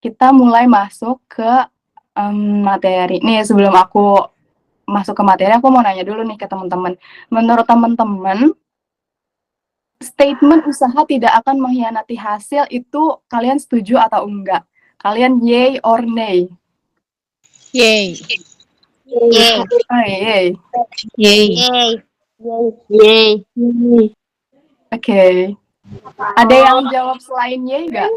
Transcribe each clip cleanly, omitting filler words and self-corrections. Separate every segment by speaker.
Speaker 1: kita mulai masuk ke materi. Nih sebelum aku masuk ke materi, aku mau nanya dulu nih ke teman-teman. Menurut teman-teman, statement usaha tidak akan mengkhianati hasil itu kalian setuju atau enggak? Kalian yay or nay?
Speaker 2: Yay.
Speaker 3: Yay.
Speaker 1: Oh, yay.
Speaker 2: Yay.
Speaker 3: Yay. Yay.
Speaker 1: Oke. Ada yang jawab selain yay enggak?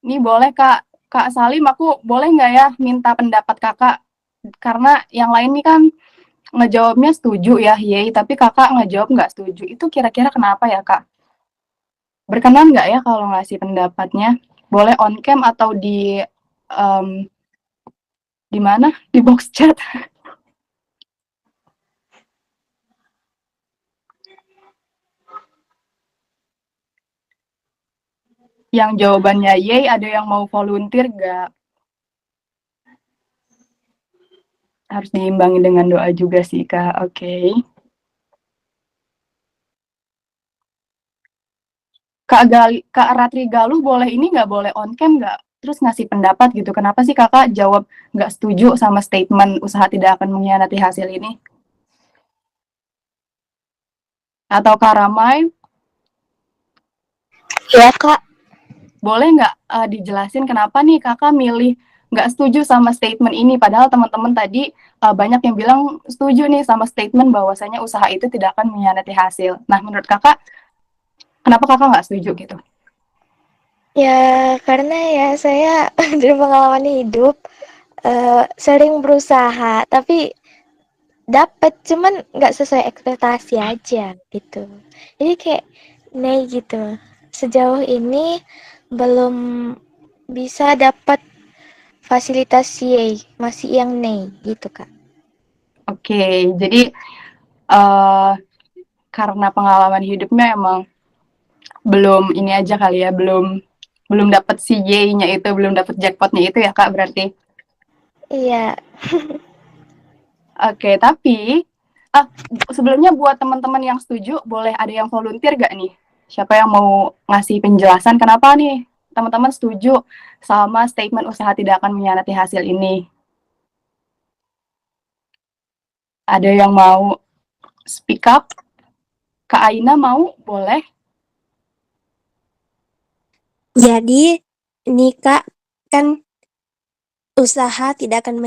Speaker 1: Ini boleh Kak Salim, aku boleh nggak ya minta pendapat Kakak? Karena yang lain nih kan ngejawabnya setuju ya, yay, tapi Kakak ngejawab nggak setuju. Itu kira-kira kenapa ya, Kak? Berkenan nggak ya kalau ngasih pendapatnya? Boleh on cam atau di mana? Di box chat. Yang jawabannya yay, ada yang mau volunteer nggak? Harus diimbangi dengan doa juga sih, Kak. Oke. Kak Ratri Galuh boleh ini nggak, boleh on cam nggak? Terus ngasih pendapat gitu. Kenapa sih Kakak jawab nggak setuju sama statement usaha tidak akan mengkhianati hasil ini? Atau Kak Ramai,
Speaker 3: Ya, Kak.
Speaker 1: boleh nggak dijelasin kenapa nih Kakak milih nggak setuju sama statement ini? Padahal teman-teman tadi banyak yang bilang setuju nih sama statement bahwasanya usaha itu tidak akan mengkhianati hasil. Nah, menurut Kakak, kenapa Kakak nggak setuju gitu?
Speaker 3: Ya, karena ya saya dari pengalaman hidup sering berusaha, tapi dapat cuman nggak sesuai ekspektasi aja gitu. Jadi kayak nih gitu. Sejauh ini belum bisa dapat fasilitas CA, masih yang nih gitu, Kak.
Speaker 1: Oke, jadi karena pengalaman hidupnya emang belum ini aja kali ya, belum dapat si Y-nya itu, belum dapat jackpotnya itu ya Kak berarti.
Speaker 3: Iya.
Speaker 1: Oke, tapi sebelumnya buat teman-teman yang setuju, boleh ada yang volunteer gak nih? Siapa yang mau ngasih penjelasan kenapa nih teman-teman setuju sama statement usaha tidak akan mengkhianati hasil ini? Ada yang mau speak up? Kak Aina mau? Boleh?
Speaker 4: Jadi, ini Kak, kan usaha tidak akan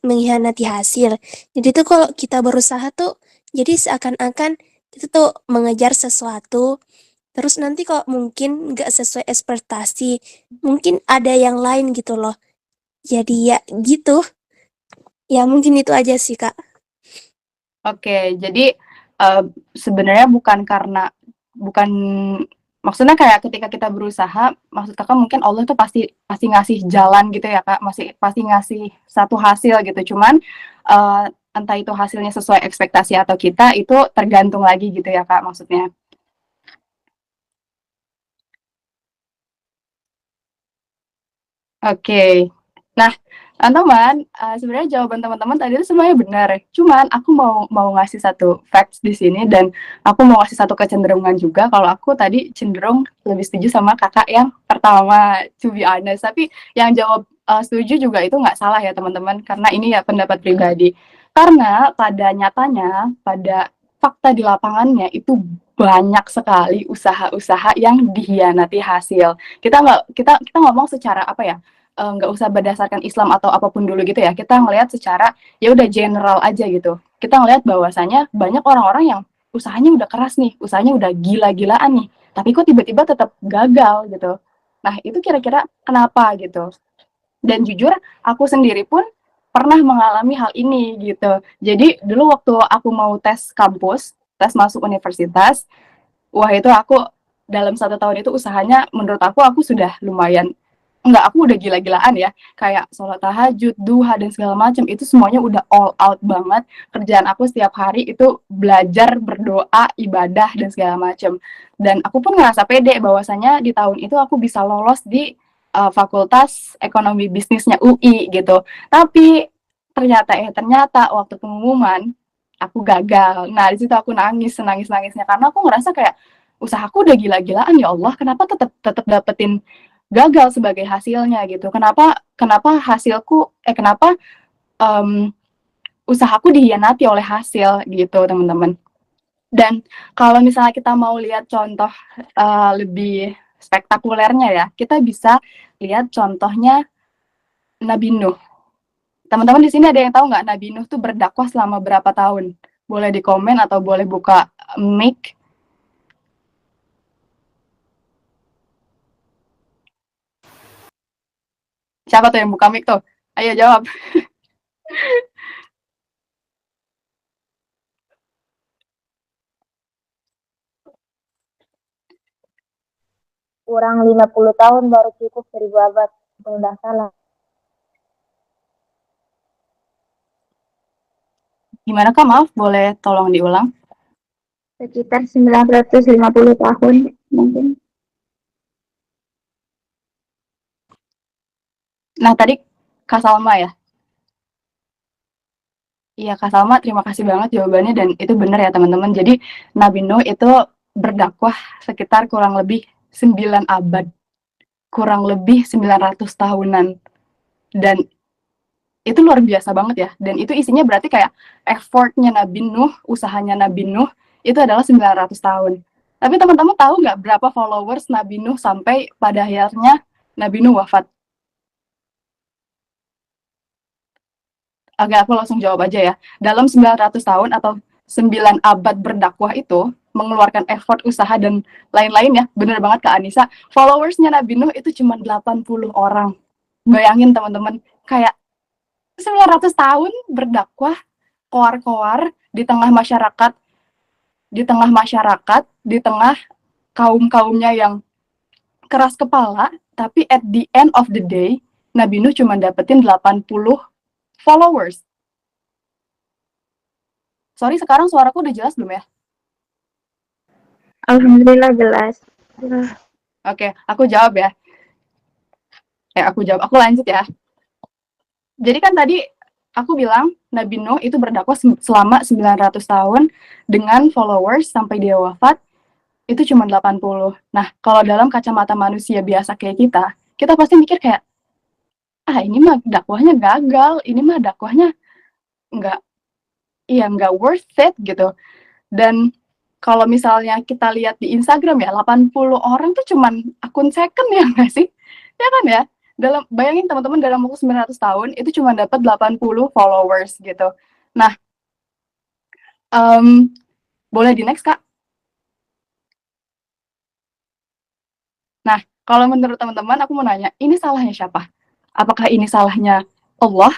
Speaker 4: mengkhianati hasil. Jadi tuh kalau kita berusaha tuh, jadi seakan-akan kita tuh mengejar sesuatu, terus nanti kalau mungkin nggak sesuai ekspektasi, mungkin ada yang lain gitu loh. Jadi ya gitu. Ya mungkin itu aja sih Kak.
Speaker 1: Oke, jadi sebenarnya bukan maksudnya kayak ketika kita berusaha, maksud Kakak mungkin Allah tuh pasti ngasih jalan gitu ya Kak, pasti ngasih satu hasil gitu. Cuman entah itu hasilnya sesuai ekspektasi atau kita itu tergantung lagi gitu ya Kak maksudnya. Oke. Nah, teman-teman, sebenarnya jawaban teman-teman tadi itu semuanya benar. Cuman aku mau ngasih satu facts di sini dan aku mau ngasih satu kecenderungan juga kalau aku tadi cenderung lebih setuju sama Kakak yang pertama, to be honest. Tapi yang jawab setuju juga itu nggak salah ya teman-teman, karena ini ya pendapat pribadi. Karena pada nyatanya, pada fakta di lapangannya itu banyak sekali usaha-usaha yang dikhianati hasil. Kita ngomong secara apa ya, nggak usah berdasarkan Islam atau apapun dulu gitu ya, kita ngelihat secara ya udah general aja gitu. Kita ngelihat bahwasanya banyak orang-orang yang usahanya udah keras nih, usahanya udah gila-gilaan nih, tapi kok tiba-tiba tetap gagal gitu. Nah, itu kira-kira kenapa gitu. Dan jujur aku sendiri pun pernah mengalami hal ini gitu. Jadi dulu waktu aku mau tes kampus, tes masuk universitas, wah itu aku dalam 1 tahun itu usahanya menurut aku sudah lumayan, enggak, aku udah gila-gilaan ya, kayak sholat tahajud, duha, dan segala macam, itu semuanya udah all out banget. Kerjaan aku setiap hari itu belajar, berdoa, ibadah, dan segala macam. Dan aku pun ngerasa pede bahwasanya di tahun itu aku bisa lolos di Fakultas Ekonomi Bisnisnya UI gitu. Tapi ternyata waktu pengumuman aku gagal. Nah, di situ aku nangis, nangisnya karena aku ngerasa kayak usahaku udah gila-gilaan ya Allah, kenapa tetap dapetin gagal sebagai hasilnya gitu. Kenapa hasilku kenapa usahaku dihianati oleh hasil gitu, teman-teman. Dan kalau misalnya kita mau lihat contoh lebih spektakulernya ya, kita bisa lihat contohnya Nabi Nuh. Teman-teman di sini ada yang tahu nggak Nabi Nuh tuh berdakwah selama berapa tahun? Boleh di komen atau boleh buka mic. Siapa tuh yang buka mic tuh? Ayo jawab.
Speaker 5: Kurang 50 tahun baru cukup 1000 abad. Kalau nggak salah.
Speaker 1: Gimana Kak? Maaf, boleh tolong diulang?
Speaker 5: Sekitar 950 tahun mungkin.
Speaker 1: Nah, tadi Kak Salma ya? Iya, Kak Salma, terima kasih banget jawabannya dan itu benar ya teman-teman. Jadi Nabi Nuh itu berdakwah sekitar kurang lebih 9 abad. Kurang lebih 900 tahunan. Dan itu luar biasa banget ya. Dan itu isinya berarti kayak effortnya Nabi Nuh, usahanya Nabi Nuh, itu adalah 900 tahun. Tapi teman-teman tahu nggak berapa followers Nabi Nuh sampai pada akhirnya Nabi Nuh wafat? Oke, aku langsung jawab aja ya. Dalam 900 tahun atau 9 abad berdakwah itu, mengeluarkan effort, usaha, dan lain-lain ya, bener banget Kak Anissa, followersnya Nabi Nuh itu cuma 80 orang. Bayangin teman-teman, kayak 900 tahun berdakwah, koar-koar, di tengah masyarakat, di tengah kaum-kaumnya yang keras kepala, tapi at the end of the day, Nabi Nuh cuma dapetin 80 followers. Sorry, sekarang suaraku udah jelas belum ya?
Speaker 5: Alhamdulillah jelas.
Speaker 1: Oke, aku jawab ya. Aku lanjut ya. Jadi kan tadi aku bilang Nabi Nuh itu berdakwah selama 900 tahun dengan followers sampai dia wafat itu cuma 80. Nah, kalau dalam kacamata manusia biasa kayak kita pasti mikir kayak, ini mah dakwahnya gagal, ini mah dakwahnya nggak worth it gitu. Dan kalau misalnya kita lihat di Instagram ya, 80 orang tuh cuman akun second ya nggak sih? Ya kan ya? Bayangin teman-teman dalam waktu 900 tahun itu cuma dapat 80 followers gitu. Nah, boleh di next Kak? Nah, kalau menurut teman-teman aku mau nanya, ini salahnya siapa? Apakah ini salahnya Allah?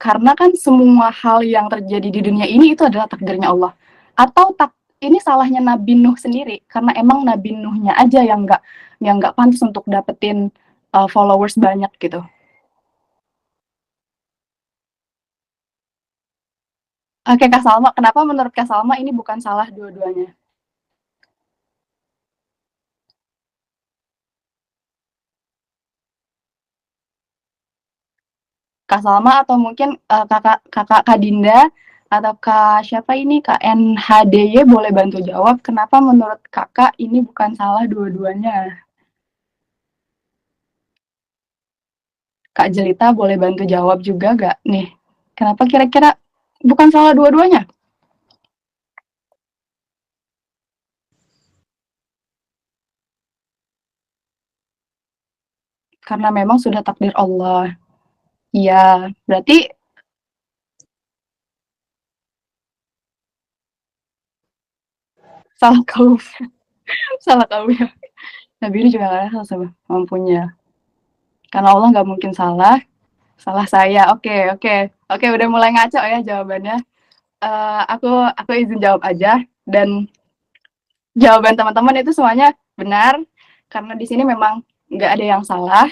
Speaker 1: Karena kan semua hal yang terjadi di dunia ini itu adalah takdirnya Allah. Atau ini salahnya Nabi Nuh sendiri karena emang Nabi Nuhnya aja yang nggak pantas untuk dapetin followers banyak gitu. Oke Kak Salma, kenapa menurut Kak Salma ini bukan salah dua-duanya? Kak Salma atau mungkin kakak Kak Dinda atau Kak siapa ini Kak NHDY boleh bantu jawab kenapa menurut kakak ini bukan salah dua-duanya? Kak Jelita boleh bantu jawab juga gak nih? Kenapa kira-kira bukan salah dua-duanya? Karena memang sudah takdir Allah. Iya, berarti salah kaum. Salah kaum ya. Nabi ini juga gak salah sama mampunya. Karena Allah nggak mungkin salah. Salah saya. Oke, udah mulai ngaco ya jawabannya. Aku izin jawab aja dan jawaban teman-teman itu semuanya benar karena di sini memang nggak ada yang salah.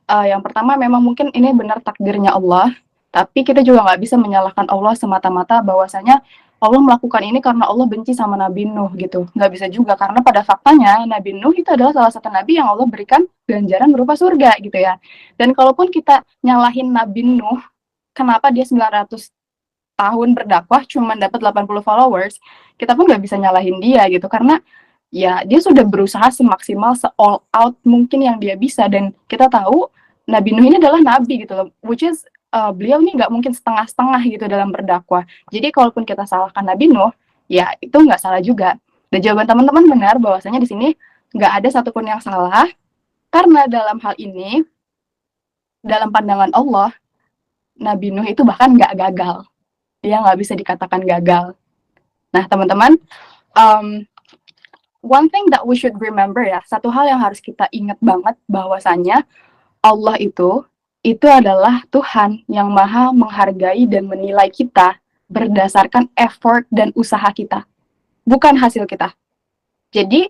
Speaker 1: Yang pertama memang mungkin ini benar takdirnya Allah, tapi kita juga nggak bisa menyalahkan Allah semata-mata bahwasanya Allah melakukan ini karena Allah benci sama Nabi Nuh gitu. Nggak bisa juga karena pada faktanya Nabi Nuh itu adalah salah satu nabi yang Allah berikan ganjaran berupa surga gitu ya. Dan kalaupun kita nyalahin Nabi Nuh, kenapa dia 900 tahun berdakwah cuma dapat 80 followers, kita pun nggak bisa nyalahin dia gitu karena ya dia sudah berusaha semaksimal all out mungkin yang dia bisa, dan kita tahu Nabi Nuh ini adalah nabi gitu loh, which is beliau ini nggak mungkin setengah-setengah gitu dalam berdakwah. Jadi kalaupun kita salahkan Nabi Nuh, ya itu nggak salah juga. Dan jawaban teman-teman benar bahwasanya di sini nggak ada satupun yang salah, karena dalam hal ini, dalam pandangan Allah, Nabi Nuh itu bahkan nggak gagal. Dia nggak bisa dikatakan gagal. Nah, teman-teman, one thing that we should remember ya, satu hal yang harus kita ingat banget bahwasanya Allah itu adalah Tuhan yang maha menghargai dan menilai kita berdasarkan effort dan usaha kita, bukan hasil kita. Jadi,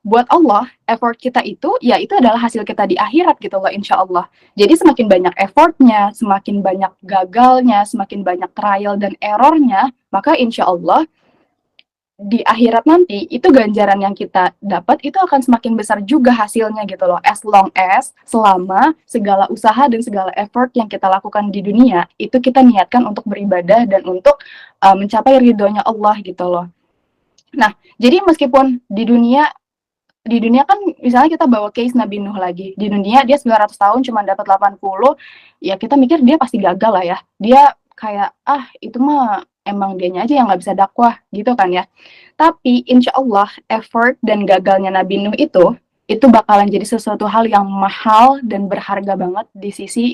Speaker 1: buat Allah, effort kita itu, ya itu adalah hasil kita di akhirat gitu loh, insya Allah. Jadi semakin banyak effortnya, semakin banyak gagalnya, semakin banyak trial dan errornya, maka insya Allah di akhirat nanti, itu ganjaran yang kita dapat, itu akan semakin besar juga hasilnya gitu loh. As long as, selama segala usaha dan segala effort yang kita lakukan di dunia, itu kita niatkan untuk beribadah dan untuk mencapai ridhonya Allah gitu loh. Nah, jadi meskipun di dunia kan misalnya kita bawa case Nabi Nuh lagi. Di dunia dia 900 tahun cuma dapat 80, ya kita mikir dia pasti gagal lah ya. Dia kayak, itu mah emang dianya aja yang nggak bisa dakwah gitu kan ya. Tapi insya Allah effort dan gagalnya Nabi Nuh itu bakalan jadi sesuatu hal yang mahal dan berharga banget di sisi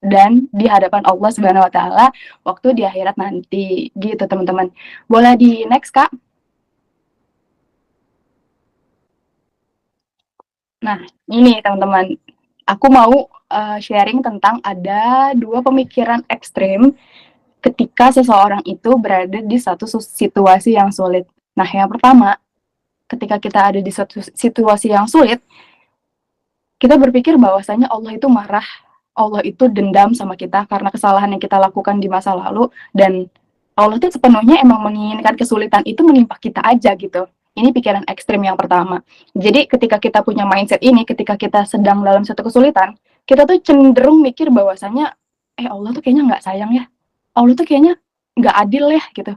Speaker 1: dan di hadapan Allah Subhanahu wa Ta'ala waktu di akhirat nanti gitu teman-teman. Boleh di next Kak? Nah, ini teman-teman, aku mau sharing tentang ada 2 pemikiran ekstrim ketika seseorang itu berada di satu situasi yang sulit. Nah, yang pertama, ketika kita ada di suatu situasi yang sulit, kita berpikir bahwasanya Allah itu marah, Allah itu dendam sama kita karena kesalahan yang kita lakukan di masa lalu, dan Allah itu sepenuhnya emang menginginkan kesulitan itu menimpa kita aja gitu. Ini pikiran ekstrim yang pertama. Jadi ketika kita punya mindset ini, ketika kita sedang dalam suatu kesulitan, kita tuh cenderung mikir bahwasanya, Allah tuh kayaknya nggak sayang ya. Allah tuh kayaknya nggak adil ya, gitu.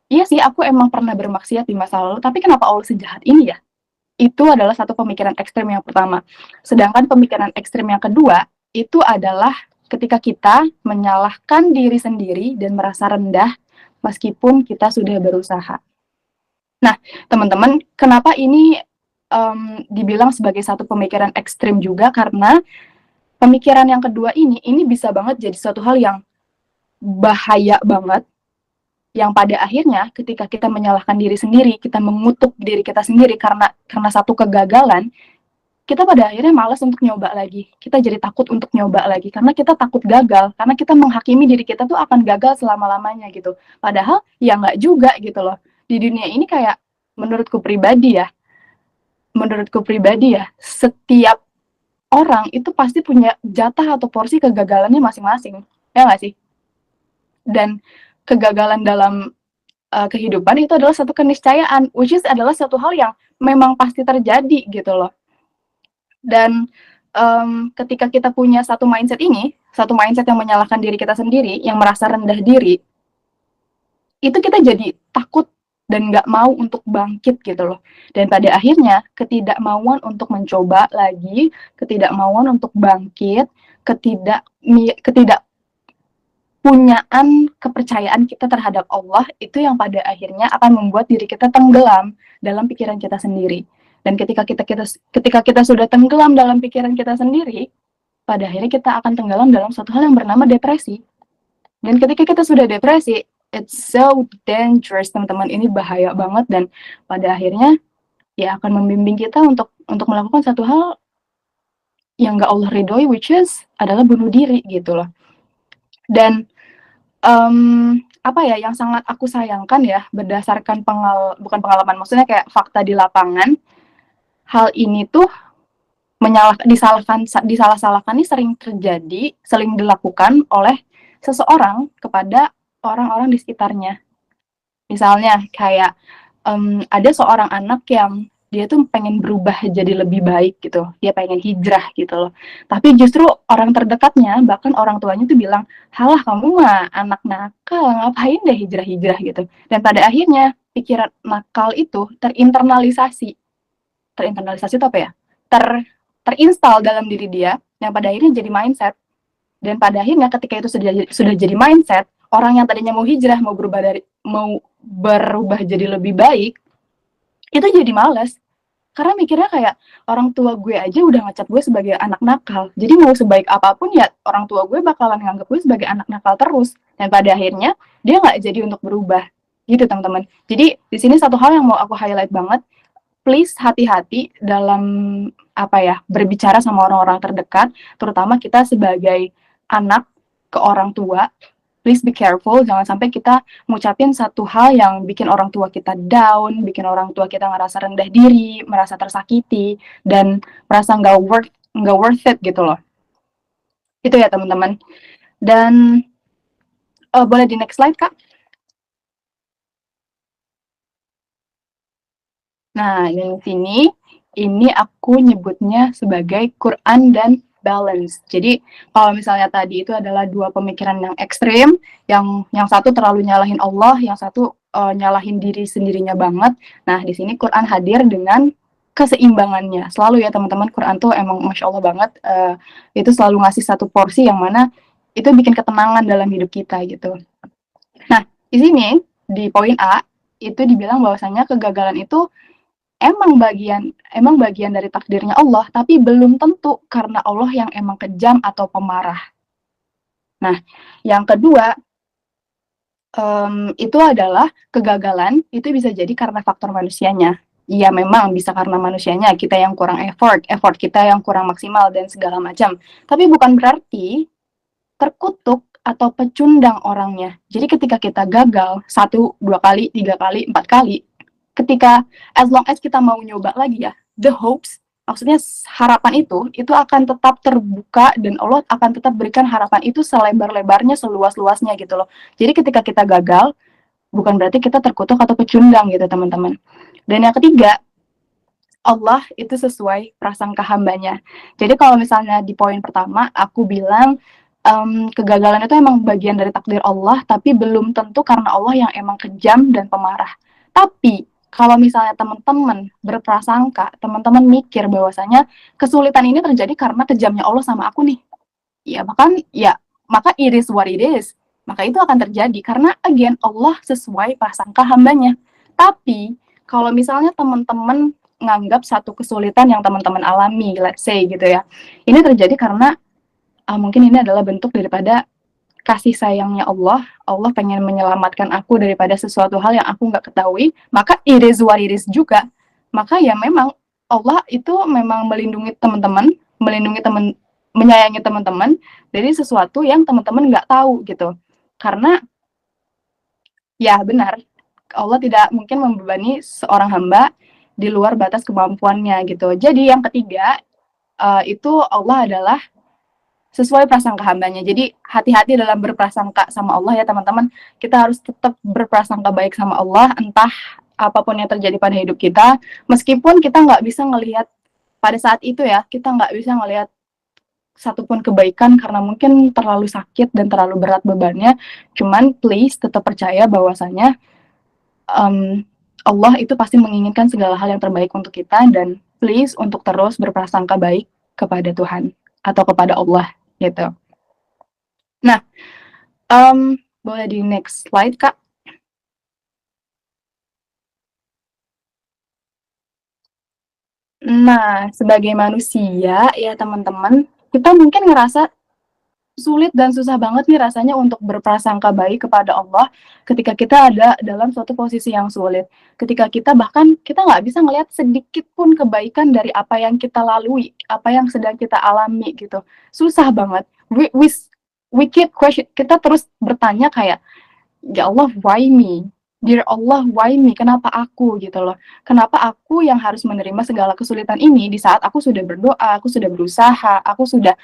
Speaker 1: Iya sih, aku emang pernah bermaksiat di masa lalu, tapi kenapa Allah sejahat ini ya? Itu adalah satu pemikiran ekstrim yang pertama. Sedangkan pemikiran ekstrim yang kedua, itu adalah ketika kita menyalahkan diri sendiri dan merasa rendah meskipun kita sudah berusaha. Nah, teman-teman, kenapa ini dibilang sebagai satu pemikiran ekstrim juga? Karena pemikiran yang kedua ini bisa banget jadi suatu hal yang bahaya banget, yang pada akhirnya ketika kita menyalahkan diri sendiri, kita mengutuk diri kita sendiri karena satu kegagalan, kita pada akhirnya malas untuk nyoba lagi. Kita jadi takut untuk nyoba lagi karena kita takut gagal, karena kita menghakimi diri kita tuh akan gagal selama-lamanya gitu. Padahal ya nggak juga gitu loh. Di dunia ini kayak menurutku pribadi ya, setiap orang itu pasti punya jatah atau porsi kegagalannya masing-masing, ya nggak sih? Dan kegagalan dalam kehidupan itu adalah satu keniscayaan, which is adalah satu hal yang memang pasti terjadi gitu loh. Dan ketika kita punya satu mindset yang menyalahkan diri kita sendiri, yang merasa rendah diri, itu kita jadi takut dan nggak mau untuk bangkit gitu loh. Dan pada akhirnya ketidakmauan untuk mencoba lagi, ketidakmauan untuk bangkit, ketidakpunyaan kepercayaan kita terhadap Allah, itu yang pada akhirnya akan membuat diri kita tenggelam dalam pikiran kita sendiri. Dan ketika kita sudah tenggelam dalam pikiran kita sendiri, pada akhirnya kita akan tenggelam dalam suatu hal yang bernama depresi. Dan ketika kita sudah depresi, it's so dangerous, teman-teman. Ini bahaya banget, dan pada akhirnya ya akan membimbing kita untuk melakukan satu hal yang gak Allah ridhoi, which is adalah bunuh diri gitu loh. Dan yang sangat aku sayangkan ya, berdasarkan bukan pengalaman, maksudnya kayak fakta di lapangan, hal ini tuh disalah-salahkan ini sering terjadi, sering dilakukan oleh seseorang kepada orang-orang di sekitarnya. Misalnya kayak ada seorang anak yang dia tuh pengen berubah jadi lebih baik gitu, dia pengen hijrah gitu loh. Tapi justru orang terdekatnya, bahkan orang tuanya tuh bilang, halah kamu mah anak nakal, ngapain deh hijrah gitu. Dan pada akhirnya pikiran nakal itu terinternalisasi. Terinternalisasi itu apa ya? Terinstal dalam diri dia, yang pada akhirnya jadi mindset. Dan pada akhirnya ketika itu sudah jadi mindset, orang yang tadinya mau hijrah, mau berubah jadi lebih baik, itu jadi malas. Karena mikirnya kayak, orang tua gue aja udah ngecap gue sebagai anak nakal. Jadi mau sebaik apapun ya orang tua gue bakalan nganggap gue sebagai anak nakal terus. Dan pada akhirnya dia nggak jadi untuk berubah. Gitu teman-teman. Jadi di sini satu hal yang mau aku highlight banget, please hati-hati dalam berbicara sama orang-orang terdekat, terutama kita sebagai anak ke orang tua. Please be careful, jangan sampai kita ngucapin satu hal yang bikin orang tua kita down, bikin orang tua kita ngerasa rendah diri, merasa tersakiti, dan merasa nggak worth it gitu loh. Itu ya teman-teman. Dan boleh di next slide, Kak? Nah, yang sini, ini aku nyebutnya sebagai Quran dan balance. Jadi kalau misalnya tadi itu adalah dua pemikiran yang ekstrim, yang satu terlalu nyalahin Allah, yang satu nyalahin diri sendirinya banget. Nah, di sini Quran hadir dengan keseimbangannya. Selalu ya teman-teman, Quran tuh emang Masya Allah banget, itu selalu ngasih satu porsi yang mana itu bikin ketenangan dalam hidup kita gitu. Nah, di sini di poin A itu dibilang bahwasanya kegagalan itu emang bagian dari takdirnya Allah, tapi belum tentu karena Allah yang emang kejam atau pemarah. Nah, yang kedua, itu adalah kegagalan itu bisa jadi karena faktor manusianya. Iya, memang bisa karena manusianya, kita yang kurang effort kita yang kurang maksimal dan segala macam. Tapi bukan berarti terkutuk atau pecundang orangnya. Jadi ketika kita gagal 1, 2 kali, 3 kali, 4 kali, ketika as long as kita mau nyoba lagi ya, the hopes, maksudnya harapan itu akan tetap terbuka dan Allah akan tetap berikan harapan itu selebar-lebarnya, seluas-luasnya gitu loh. Jadi ketika kita gagal, bukan berarti kita terkutuk atau pecundang gitu teman-teman. Dan yang ketiga, Allah itu sesuai prasangka hambanya. Jadi kalau misalnya di poin pertama, aku bilang kegagalan itu emang bagian dari takdir Allah, tapi belum tentu karena Allah yang emang kejam dan pemarah. Tapi kalau misalnya teman-teman berprasangka, teman-teman mikir bahwasanya kesulitan ini terjadi karena kejamnya Allah sama aku nih. Maka it is what it is. Maka itu akan terjadi karena again Allah sesuai prasangka hambanya. Tapi kalau misalnya teman-teman nganggap satu kesulitan yang teman-teman alami, let's say gitu ya, ini terjadi karena mungkin ini adalah bentuk daripada kasih sayangnya Allah pengen menyelamatkan aku daripada sesuatu hal yang aku nggak ketahui, maka it is what it is juga. Maka ya memang Allah itu memang melindungi teman-teman, menyayangi teman-teman dari sesuatu yang teman-teman nggak tahu gitu. Karena ya benar, Allah tidak mungkin membebani seorang hamba di luar batas kemampuannya gitu. Jadi yang ketiga, itu Allah adalah sesuai prasangka hambanya. Jadi hati-hati dalam berprasangka sama Allah ya teman-teman. Kita harus tetap berprasangka baik sama Allah, entah apapun yang terjadi pada hidup kita. Meskipun kita nggak bisa ngelihat pada saat itu ya, kita nggak bisa ngelihat satupun kebaikan karena mungkin terlalu sakit dan terlalu berat bebannya. Cuman please tetap percaya bahwasanya Allah itu pasti menginginkan segala hal yang terbaik untuk kita, dan please untuk terus berprasangka baik kepada Tuhan atau kepada Allah gitu. Nah, boleh di next slide, Kak. Nah, sebagai manusia ya teman-teman, kita mungkin ngerasa sulit dan susah banget nih rasanya untuk berprasangka baik kepada Allah ketika kita ada dalam suatu posisi yang sulit. Ketika kita bahkan kita nggak bisa ngelihat sedikit pun kebaikan dari apa yang kita lalui, apa yang sedang kita alami gitu. Susah banget. We keep question. Kita terus bertanya kayak, ya Allah, why me? Dear Allah, why me? Kenapa aku gitu loh? Kenapa aku yang harus menerima segala kesulitan ini di saat aku sudah berdoa, aku sudah berusaha, aku sudah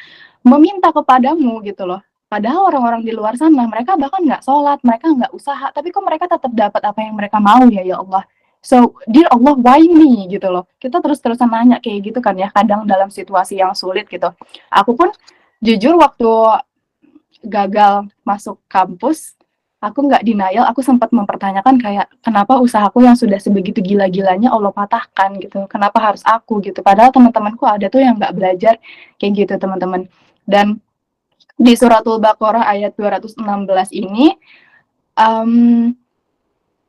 Speaker 1: meminta kepadamu gitu loh. Padahal orang-orang di luar sana, mereka bahkan nggak sholat, mereka nggak usaha, tapi kok mereka tetap dapat apa yang mereka mau ya Allah. So, dear Allah, why me gitu loh. Kita terus-terusan nanya kayak gitu kan ya, kadang dalam situasi yang sulit gitu. Aku pun jujur waktu gagal masuk kampus, aku nggak denial, aku sempat mempertanyakan kayak, kenapa usahaku yang sudah sebegitu gila-gilanya Allah patahkan gitu, kenapa harus aku gitu, padahal teman-temanku ada tuh yang nggak belajar kayak gitu teman-teman. Dan di Suratul Baqarah ayat 216 ini,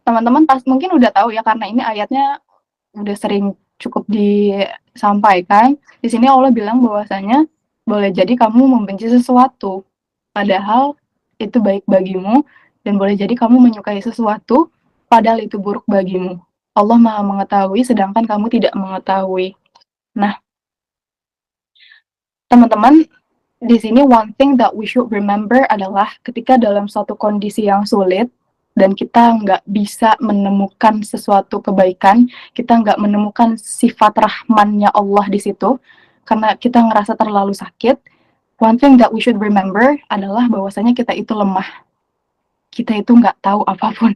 Speaker 1: teman-teman mungkin udah tahu ya, karena ini ayatnya udah sering cukup disampaikan. Di sini Allah bilang bahwasanya boleh jadi kamu membenci sesuatu, padahal itu baik bagimu, dan boleh jadi kamu menyukai sesuatu, padahal itu buruk bagimu. Allah Maha mengetahui, sedangkan kamu tidak mengetahui. Nah, teman-teman, di sini one thing that we should remember adalah ketika dalam suatu kondisi yang sulit, dan kita nggak bisa menemukan sesuatu kebaikan, kita nggak menemukan sifat rahmannya Allah di situ, karena kita ngerasa terlalu sakit, one thing that we should remember adalah bahwasanya kita itu lemah. Kita itu nggak tahu apapun.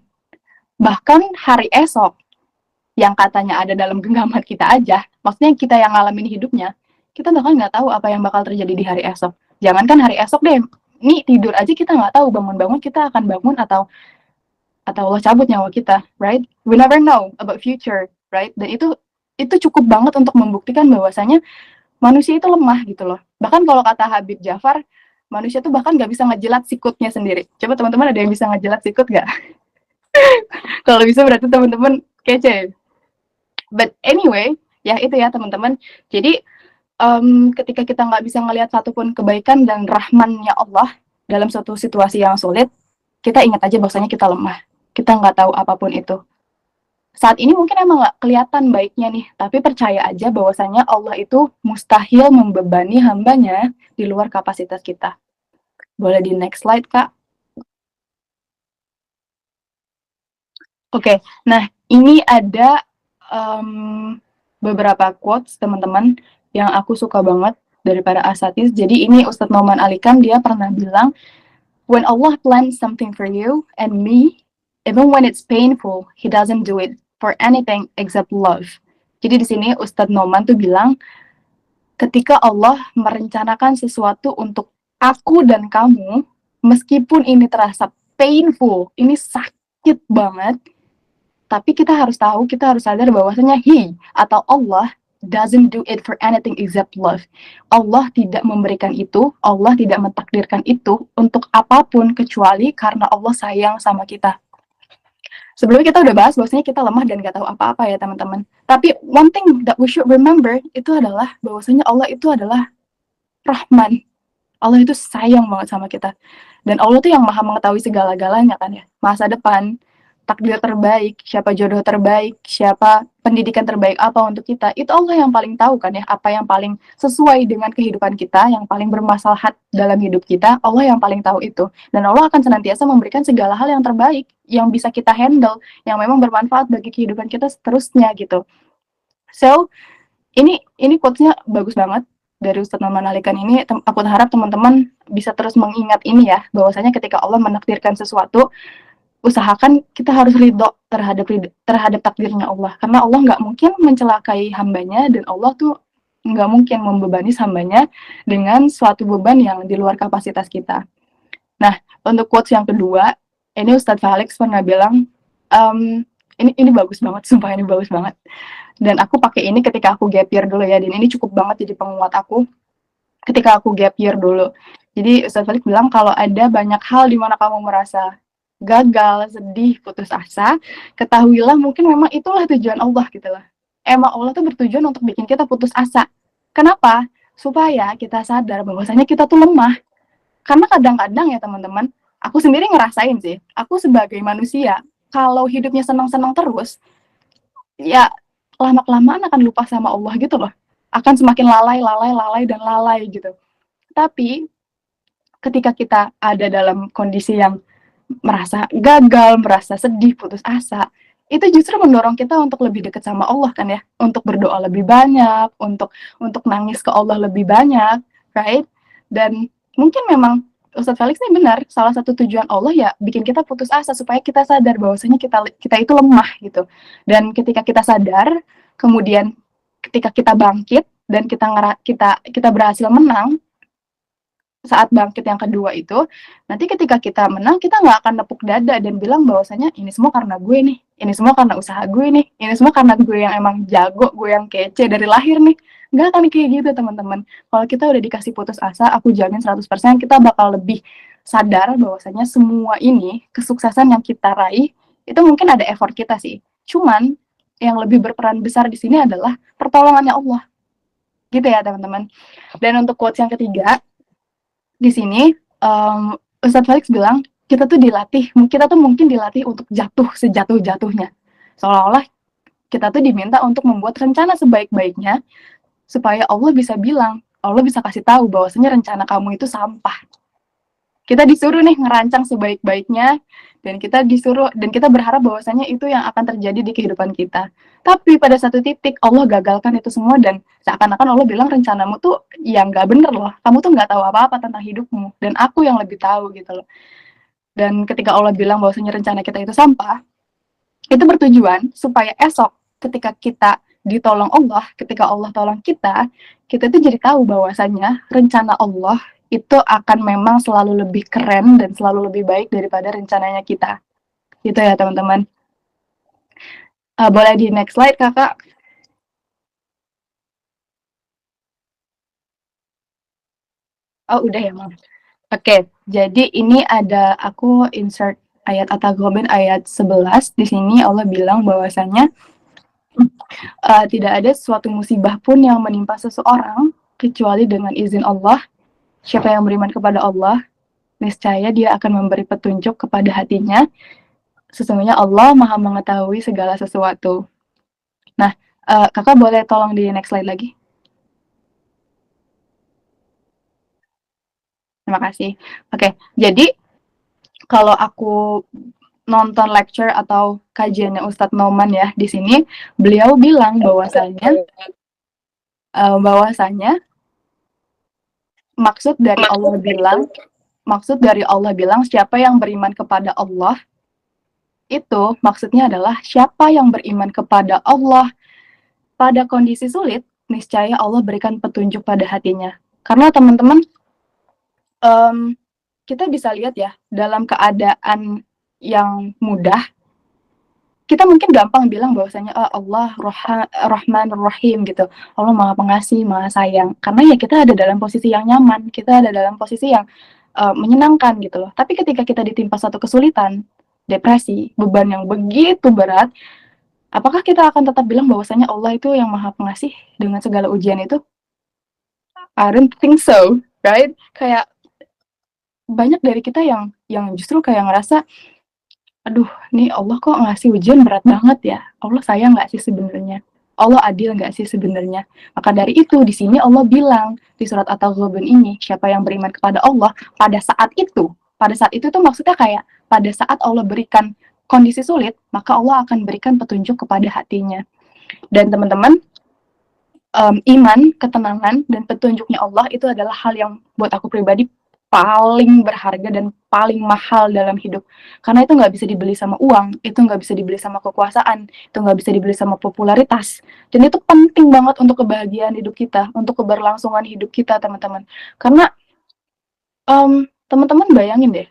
Speaker 1: Bahkan hari esok, yang katanya ada dalam genggaman kita aja, maksudnya kita yang ngalamin hidupnya, kita bahkan nggak tahu apa yang bakal terjadi di hari esok. Jangankan hari esok deh, nih tidur aja kita nggak tahu, bangun-bangun kita akan bangun atau Allah cabut nyawa kita, right? We never know about future, right? Dan itu cukup banget untuk membuktikan bahwasanya manusia itu lemah gitu loh. Bahkan kalau kata Habib Jafar, manusia tuh bahkan nggak bisa ngejilat sikutnya sendiri. Coba teman-teman ada yang bisa ngejilat sikut nggak? Kalau bisa berarti teman-teman kece. But anyway, ya itu ya teman-teman. Jadi ketika kita nggak bisa ngelihat satupun kebaikan dan rahmannya Allah dalam suatu situasi yang sulit, kita ingat aja bahwasanya kita lemah. Kita nggak tahu apapun itu. Saat ini mungkin emang nggak kelihatan baiknya nih, tapi percaya aja bahwasanya Allah itu mustahil membebani hambanya di luar kapasitas kita. Boleh di next slide, Kak? Oke, nah ini ada beberapa quotes teman-teman yang aku suka banget dari para asatidz. Jadi ini Ustadz Nauman Alikam, dia pernah bilang, when Allah plans something for you and me, even when it's painful, He doesn't do it for anything except love. Jadi di sini Ustadz Nauman tuh bilang, ketika Allah merencanakan sesuatu untuk aku dan kamu, meskipun ini terasa painful, ini sakit banget, tapi kita harus tahu, kita harus sadar bahwasanya He atau Allah doesn't do it for anything except love. Allah tidak memberikan itu, Allah tidak mentakdirkan itu untuk apapun kecuali karena Allah sayang sama kita. Sebelumnya kita udah bahas bahwasanya kita lemah dan gak tahu apa-apa ya teman-teman. Tapi one thing that we should remember itu adalah bahwasanya Allah itu adalah Rahman. Allah itu sayang banget sama kita. Dan Allah tuh yang maha mengetahui segala-galanya kan ya. Masa depan, takdir terbaik, siapa jodoh terbaik, siapa pendidikan terbaik apa untuk kita, itu Allah yang paling tahu kan ya, apa yang paling sesuai dengan kehidupan kita, yang paling bermaslahat dalam hidup kita, Allah yang paling tahu itu. Dan Allah akan senantiasa memberikan segala hal yang terbaik, yang bisa kita handle, yang memang bermanfaat bagi kehidupan kita seterusnya gitu. So, ini quotes-nya bagus banget dari Ustadz Nauman Alikam ini. Aku harap teman-teman bisa terus mengingat ini ya, bahwasanya ketika Allah menakdirkan sesuatu, usahakan kita harus ridho terhadap takdirnya Allah, karena Allah nggak mungkin mencelakai hambanya, dan Allah tuh nggak mungkin membebani hambanya dengan suatu beban yang di luar kapasitas kita. Nah, untuk quotes yang kedua, ini Ustadz Felix pernah bilang, ini bagus banget, sumpah ini bagus banget, dan aku pakai ini ketika aku gap year dulu ya, dan ini cukup banget jadi penguat aku ketika aku gap year dulu. Jadi Ustadz Felix bilang, kalau ada banyak hal di mana kamu merasa gagal, sedih, putus asa, ketahuilah mungkin memang itulah tujuan Allah gitu lah. Emang Allah tuh bertujuan untuk bikin kita putus asa. Kenapa? Supaya kita sadar bahwasanya kita tuh lemah. Karena kadang-kadang ya teman-teman, aku sendiri ngerasain sih, aku sebagai manusia, kalau hidupnya senang-senang terus, ya lama-kelamaan akan lupa sama Allah gitu loh. Akan semakin lalai gitu. Tapi ketika kita ada dalam kondisi yang merasa gagal, merasa sedih, putus asa, itu justru mendorong kita untuk lebih dekat sama Allah kan ya, untuk berdoa lebih banyak, untuk nangis ke Allah lebih banyak, right? Dan mungkin memang Ustadz Felix ini benar, salah satu tujuan Allah ya bikin kita putus asa supaya kita sadar bahwasanya kita itu lemah gitu. Dan ketika kita sadar, kemudian ketika kita bangkit dan kita berhasil menang, saat bangkit yang kedua itu, nanti ketika kita menang, kita nggak akan nepuk dada dan bilang bahwasanya ini semua karena gue nih, ini semua karena usaha gue nih, ini semua karena gue yang emang jago, gue yang kece dari lahir nih. Nggak akan kayak gitu, teman-teman. Kalau kita udah dikasih putus asa, aku jamin 100% kita bakal lebih sadar bahwasanya semua ini, kesuksesan yang kita raih, itu mungkin ada effort kita sih. Cuman, yang lebih berperan besar di sini adalah pertolongannya Allah. Gitu ya, teman-teman. Dan untuk quotes yang ketiga, di sini Ustadz Felix bilang kita tuh mungkin dilatih untuk jatuh sejatuh-jatuhnya, seolah-olah kita tuh diminta untuk membuat rencana sebaik-baiknya supaya Allah bisa kasih tahu bahwasanya rencana kamu itu sampah. Kita disuruh nih ngerancang sebaik-baiknya dan kita berharap bahwasanya itu yang akan terjadi di kehidupan kita. Tapi pada satu titik Allah gagalkan itu semua dan seakan-akan Allah bilang rencanamu tuh ya nggak bener loh. Kamu tuh nggak tahu apa-apa tentang hidupmu dan aku yang lebih tahu gitu loh. Dan ketika Allah bilang bahwasanya rencana kita itu sampah, itu bertujuan supaya esok ketika kita ditolong Allah, ketika Allah tolong kita tuh jadi tahu bahwasanya rencana Allah itu akan memang selalu lebih keren dan selalu lebih baik daripada rencananya kita. Gitu ya, teman-teman. Boleh di next slide, Kakak. Oh, udah ya, Mam. Oke, jadi ini aku insert ayat At-Taghabun ayat 11. Di sini Allah bilang bahwasanya tidak ada suatu musibah pun yang menimpa seseorang kecuali dengan izin Allah. Siapa yang beriman kepada Allah, niscaya dia akan memberi petunjuk kepada hatinya. Sesungguhnya Allah Maha mengetahui segala sesuatu. Nah, Kakak boleh tolong di next slide lagi? Terima kasih. Oke, jadi kalau aku nonton lecture atau kajiannya Ustadz Nauman ya di sini, beliau bilang bahwasanya maksud dari Allah bilang siapa yang beriman kepada Allah itu maksudnya adalah siapa yang beriman kepada Allah pada kondisi sulit, niscaya Allah berikan petunjuk pada hatinya. Karena teman-teman kita bisa lihat ya, dalam keadaan yang mudah, kita mungkin gampang bilang bahwasanya Allah Rahman Rahim gitu. Allah Maha Pengasih, Maha Sayang. Karena ya kita ada dalam posisi yang nyaman, kita ada dalam posisi yang menyenangkan gitu loh. Tapi ketika kita ditimpa satu kesulitan, depresi, beban yang begitu berat, apakah kita akan tetap bilang bahwasanya Allah itu yang Maha Pengasih dengan segala ujian itu? I don't think so, right? Kayak banyak dari kita yang justru kayak ngerasa, aduh, nih Allah kok ngasih ujian berat banget ya. Allah sayang nggak sih sebenarnya? Allah adil nggak sih sebenarnya? Maka dari itu di sini Allah bilang di surat At-Taghabun ini, siapa yang beriman kepada Allah pada saat itu tuh maksudnya kayak pada saat Allah berikan kondisi sulit, maka Allah akan berikan petunjuk kepada hatinya. Dan teman-teman, iman, ketenangan, dan petunjuknya Allah itu adalah hal yang buat aku pribadi paling berharga dan paling mahal dalam hidup. Karena itu nggak bisa dibeli sama uang, itu nggak bisa dibeli sama kekuasaan, itu nggak bisa dibeli sama popularitas. Dan itu penting banget untuk kebahagiaan hidup kita, untuk keberlangsungan hidup kita, teman-teman. Karena teman-teman bayangin deh,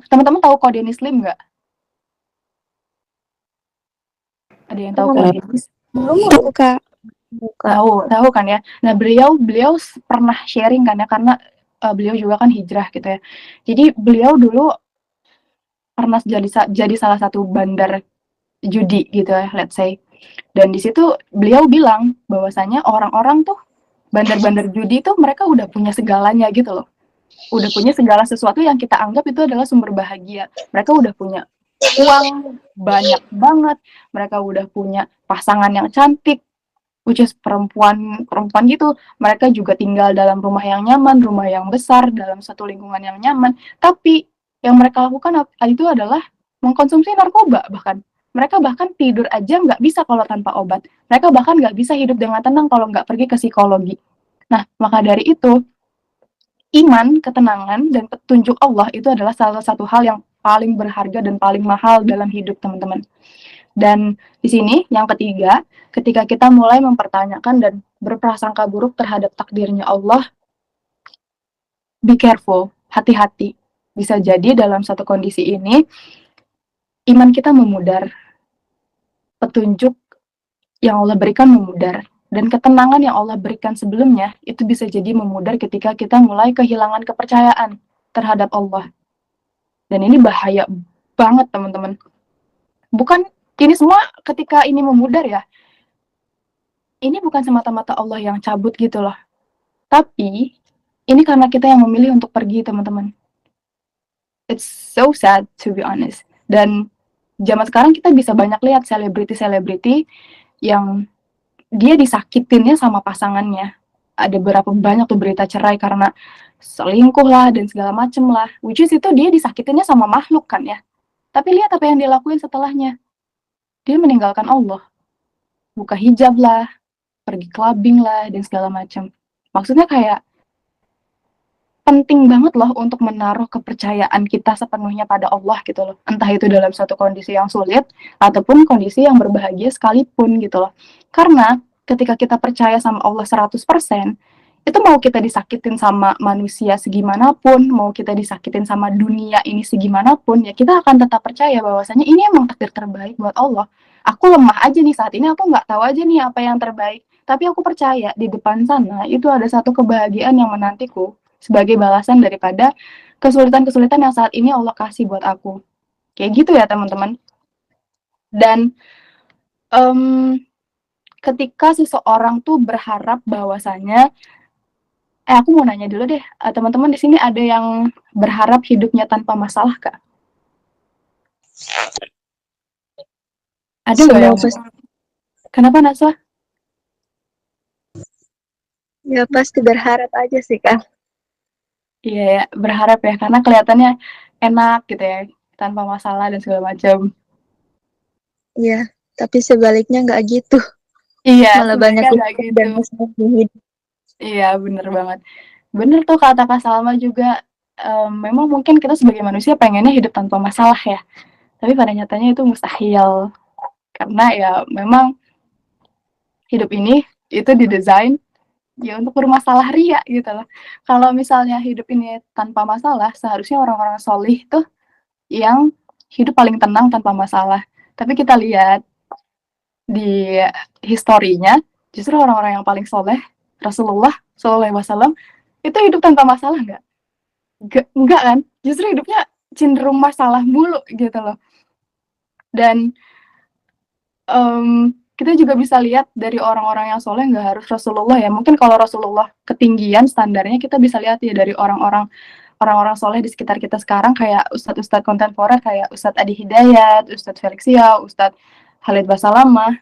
Speaker 1: teman-teman tahu kode Muslim nggak? Ada yang tahu kode Muslim?
Speaker 4: Kak.
Speaker 1: Tahu kan ya. Nah, beliau pernah sharing kan ya, karena beliau juga kan hijrah gitu ya. Jadi beliau dulu pernah jadi salah satu bandar judi gitu ya, let's say. Dan di situ beliau bilang bahwasanya orang-orang tuh bandar-bandar judi tuh mereka udah punya segalanya gitu loh. Udah punya segala sesuatu yang kita anggap itu adalah sumber bahagia. Mereka udah punya uang banyak banget, mereka udah punya pasangan yang cantik, which is perempuan gitu. Mereka juga tinggal dalam rumah yang nyaman, rumah yang besar, dalam satu lingkungan yang nyaman. Tapi yang mereka lakukan itu adalah mengkonsumsi narkoba bahkan. Mereka bahkan tidur aja nggak bisa kalau tanpa obat. Mereka bahkan nggak bisa hidup dengan tenang kalau nggak pergi ke psikologi. Nah, maka dari itu, iman, ketenangan, dan petunjuk Allah itu adalah salah satu hal yang paling berharga dan paling mahal dalam hidup, teman-teman. Dan di sini yang ketiga, ketika kita mulai mempertanyakan dan berprasangka buruk terhadap takdirnya Allah, be careful, hati-hati. Bisa jadi dalam satu kondisi ini, iman kita memudar, petunjuk yang Allah berikan memudar, dan ketenangan yang Allah berikan sebelumnya, itu bisa jadi memudar ketika kita mulai kehilangan kepercayaan terhadap Allah. Dan ini bahaya banget, teman-teman. Bukan, ini semua ketika ini memudar ya, ini bukan semata-mata Allah yang cabut gitu loh. Tapi, ini karena kita yang memilih untuk pergi, teman-teman. It's so sad, to be honest. Dan zaman sekarang kita bisa banyak lihat selebriti-selebriti yang dia disakitinnya sama pasangannya. Ada berapa banyak tuh berita cerai karena selingkuh lah dan segala macem lah. Which is itu dia disakitinnya sama makhluk kan ya. Tapi lihat apa yang dia lakuin setelahnya. Dia meninggalkan Allah. Buka hijab lah, pergi clubbing lah, dan segala macam. Maksudnya kayak penting banget loh untuk menaruh kepercayaan kita sepenuhnya pada Allah gitu loh. Entah itu dalam suatu kondisi yang sulit, ataupun kondisi yang berbahagia sekalipun gitu loh. Karena ketika kita percaya sama Allah 100%, itu mau kita disakitin sama manusia segimanapun, mau kita disakitin sama dunia ini segimanapun, ya kita akan tetap percaya bahwasanya ini emang takdir terbaik buat Allah. Aku lemah aja nih saat ini, aku nggak tahu aja nih apa yang terbaik. Tapi aku percaya di depan sana itu ada satu kebahagiaan yang menantiku sebagai balasan daripada kesulitan-kesulitan yang saat ini Allah kasih buat aku. Kayak gitu ya teman-teman. Dan ketika seseorang tuh berharap bahwasanya aku mau nanya dulu deh, teman-teman di sini ada yang berharap hidupnya tanpa masalah kah? Ada nggak yang? Kenapa Naswa?
Speaker 3: Ya pasti berharap aja sih Kak.
Speaker 1: Iya ya, berharap ya, karena kelihatannya enak gitu ya, tanpa masalah dan segala macam.
Speaker 3: Iya, tapi sebaliknya nggak gitu.
Speaker 1: Iya,
Speaker 3: Malah banyak
Speaker 1: sebenarnya nggak
Speaker 3: dan
Speaker 1: gitu.
Speaker 3: masalah di hidup.
Speaker 1: Iya, bener banget. Bener tuh kata Kak Salma juga, memang mungkin kita sebagai manusia pengennya hidup tanpa masalah ya, tapi pada nyatanya itu mustahil. Karena ya memang hidup ini itu didesain ya untuk bermasalah ria gitu loh. Kalau misalnya hidup ini tanpa masalah, seharusnya orang-orang solih tuh yang hidup paling tenang tanpa masalah. Tapi kita lihat di historinya, justru orang-orang yang paling soleh, Rasulullah SAW, itu hidup tanpa masalah nggak? Enggak kan? Justru hidupnya cenderung masalah mulu gitu loh. Dan kita juga bisa lihat dari orang-orang yang soleh, nggak harus Rasulullah ya. Mungkin kalau Rasulullah ketinggian standarnya, kita bisa lihat ya dari orang-orang soleh di sekitar kita sekarang, kayak ustadz-ustadz kontemporer kayak Ustadz Adi Hidayat, Ustadz Felix Siau, Ustadz Khalid Basalamah.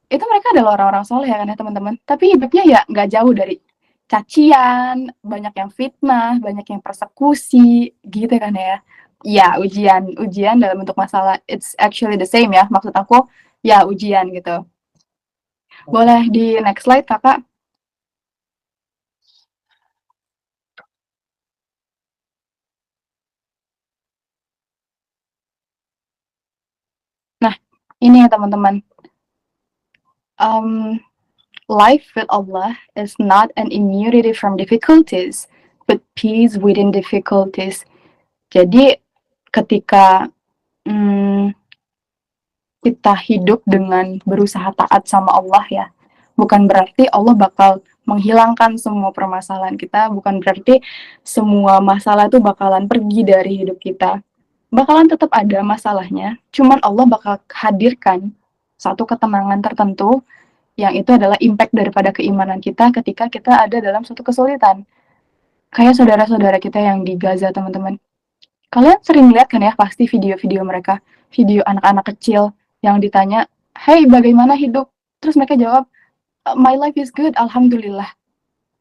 Speaker 1: Itu mereka adalah orang-orang soleh ya kan ya teman-teman. Tapi hidupnya ya nggak jauh dari cacian, banyak yang fitnah, banyak yang persekusi, gitu kan ya. Ya, ujian dalam bentuk masalah, it's actually the same ya. Maksud aku, ya ujian gitu. Boleh di next slide, Kakak? Nah, ini ya teman-teman. Life with Allah is not an immunity from difficulties, but peace within difficulties. Jadi, ketika kita hidup dengan berusaha taat sama Allah ya, bukan berarti Allah bakal menghilangkan semua permasalahan kita, bukan berarti semua masalah itu bakalan pergi dari hidup kita. Bakalan tetap ada masalahnya, cuman Allah bakal hadirkan satu ketenangan tertentu yang itu adalah impact daripada keimanan kita ketika kita ada dalam suatu kesulitan. Kayak saudara-saudara kita yang di Gaza, teman-teman. Kalian sering lihat kan ya pasti video-video mereka, video anak-anak kecil yang ditanya, "Hey, bagaimana hidup?" Terus mereka jawab, "My life is good, alhamdulillah."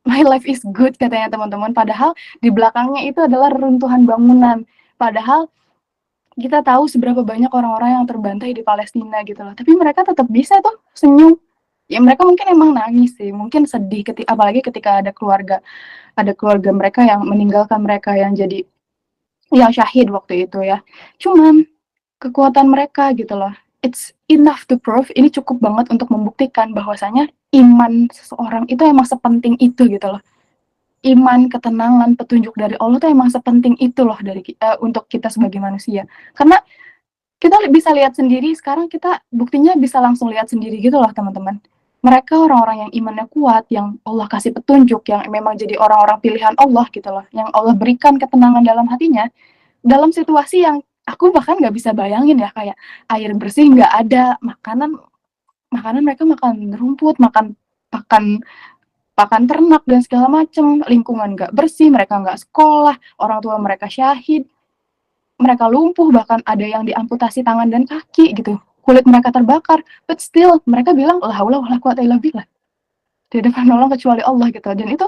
Speaker 1: My life is good katanya teman-teman, padahal di belakangnya itu adalah reruntuhan bangunan. Padahal kita tahu seberapa banyak orang-orang yang terbantai di Palestina gitu loh. Tapi mereka tetap bisa tuh senyum. Ya mereka mungkin emang nangis sih, mungkin sedih apalagi ketika ada keluarga mereka yang meninggalkan mereka, yang jadi yang syahid waktu itu ya. Cuman kekuatan mereka gitu loh, it's enough to prove, ini cukup banget untuk membuktikan bahwasanya iman seseorang itu emang sepenting itu gitu loh. Iman, ketenangan, petunjuk dari Allah tuh emang sepenting itu loh untuk kita sebagai manusia. Karena kita bisa lihat sendiri sekarang, kita buktinya bisa langsung lihat sendiri gitu loh teman-teman. Mereka orang-orang yang imannya kuat, yang Allah kasih petunjuk, yang memang jadi orang-orang pilihan Allah gitu loh, yang Allah berikan ketenangan dalam hatinya, dalam situasi yang aku bahkan nggak bisa bayangin ya, kayak air bersih nggak ada, makanan mereka makan rumput, makan pakan pakan ternak dan segala macem, lingkungan nggak bersih, mereka nggak sekolah, orang tua mereka syahid, mereka lumpuh, bahkan ada yang diamputasi tangan dan kaki gitu, kulit mereka terbakar, but still mereka bilang la haula wala quwata illa billah, tidak ada penolong kecuali Allah gitu. Dan itu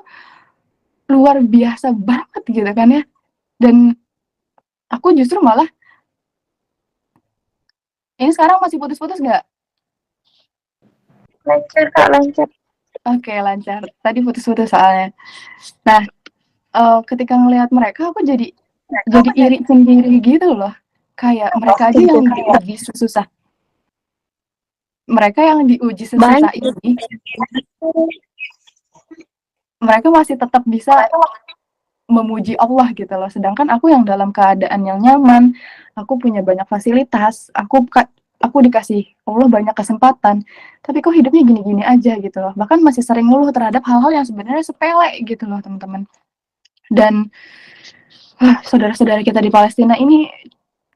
Speaker 1: luar biasa banget gitu kan ya. Dan aku justru malah, ini sekarang masih putus-putus nggak?
Speaker 3: Lancar Kak, lancar.
Speaker 1: Oke, lancar. Tadi putus-putus soalnya. Nah, ketika ngelihat mereka, aku jadi iri sendiri gitu loh. Kayak mereka aja yang diuji sesusah. Mereka yang diuji sesusah ini, mereka masih tetap bisa memuji Allah gitu loh. Sedangkan aku yang dalam keadaan yang nyaman, aku punya banyak fasilitas, aku dikasih Allah banyak kesempatan, tapi kok hidupnya gini-gini aja gitu loh. Bahkan masih sering ngeluh terhadap hal-hal yang sebenarnya sepele gitu loh teman-teman. Dan saudara-saudara kita di Palestina ini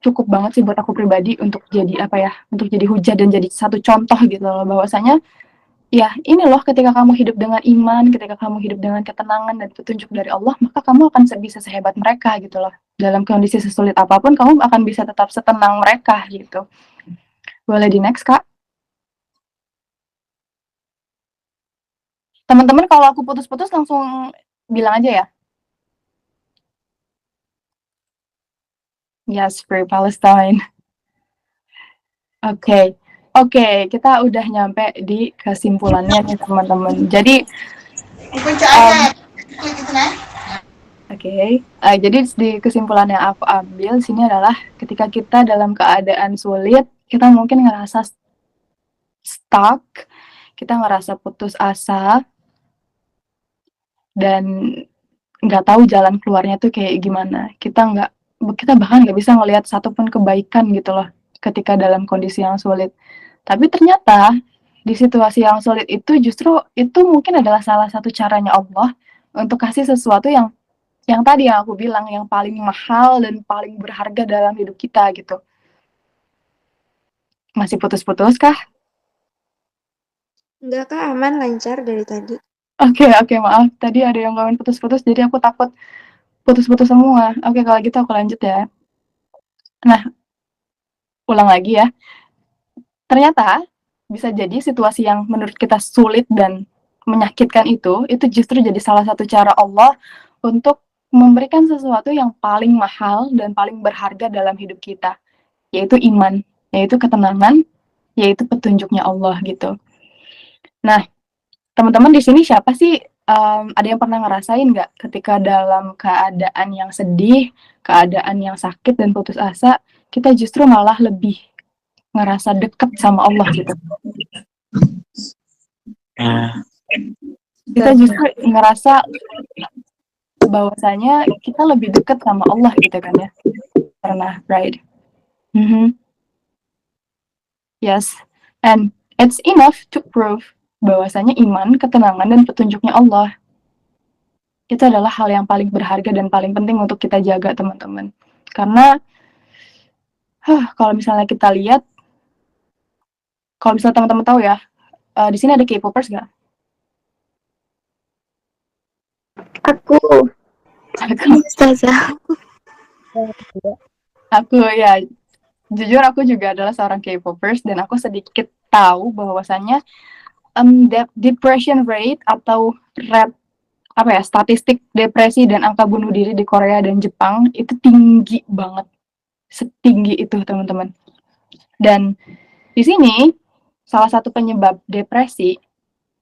Speaker 1: cukup banget sih buat aku pribadi untuk jadi untuk jadi hujah dan jadi satu contoh gitu loh, bahwasanya ya ini loh, ketika kamu hidup dengan iman, ketika kamu hidup dengan ketenangan dan petunjuk dari Allah, maka kamu akan bisa sehebat mereka gitu loh. Dalam kondisi sesulit apapun, kamu akan bisa tetap setenang mereka gitu. Boleh di next, Kak? Teman-teman, kalau aku putus-putus langsung bilang aja ya. Yes, Free Palestine. Oke, kita udah nyampe di kesimpulannya nih teman-teman. Jadi, jadi di kesimpulan yang aku ambil sini adalah ketika kita dalam keadaan sulit, kita mungkin ngerasa stuck, kita ngerasa putus asa, dan nggak tahu jalan keluarnya tuh kayak gimana. Kita bahkan nggak bisa ngelihat satupun kebaikan gitu loh ketika dalam kondisi yang sulit. Tapi ternyata di situasi yang sulit itu justru itu mungkin adalah salah satu caranya Allah untuk kasih sesuatu yang tadi yang aku bilang, yang paling mahal dan paling berharga dalam hidup kita gitu. Masih putus-putus kah?
Speaker 3: Enggak Kak, aman, lancar dari tadi.
Speaker 1: Oke, maaf. Tadi ada yang komen putus-putus, jadi aku takut putus-putus semua. Oke, kalau gitu aku lanjut ya. Nah, ulang lagi ya. Ternyata bisa jadi situasi yang menurut kita sulit dan menyakitkan itu justru jadi salah satu cara Allah untuk memberikan sesuatu yang paling mahal dan paling berharga dalam hidup kita, yaitu iman, yaitu ketenangan, yaitu petunjuknya Allah gitu. Nah, teman-teman di sini siapa sih, ada yang pernah ngerasain nggak ketika dalam keadaan yang sedih, keadaan yang sakit dan putus asa, kita justru malah lebih ngerasa deket sama Allah gitu. Kita justru ngerasa bahwasanya kita lebih dekat sama Allah gitu kan ya. Pernah, right? Yes, and it's enough to prove bahwasanya iman, ketenangan, dan petunjuknya Allah itu adalah hal yang paling berharga dan paling penting untuk kita jaga, teman-teman. Karena kalau misalnya kita lihat, kalau misalnya teman-teman tahu ya, di sini ada K-popers nggak?
Speaker 3: Aku Ustazah.
Speaker 1: Aku ya, jujur aku juga adalah seorang K-popers dan aku sedikit tahu bahwasannya depression rate atau statistik depresi dan angka bunuh diri di Korea dan Jepang itu tinggi banget, setinggi itu teman-teman. Dan di sini salah satu penyebab depresi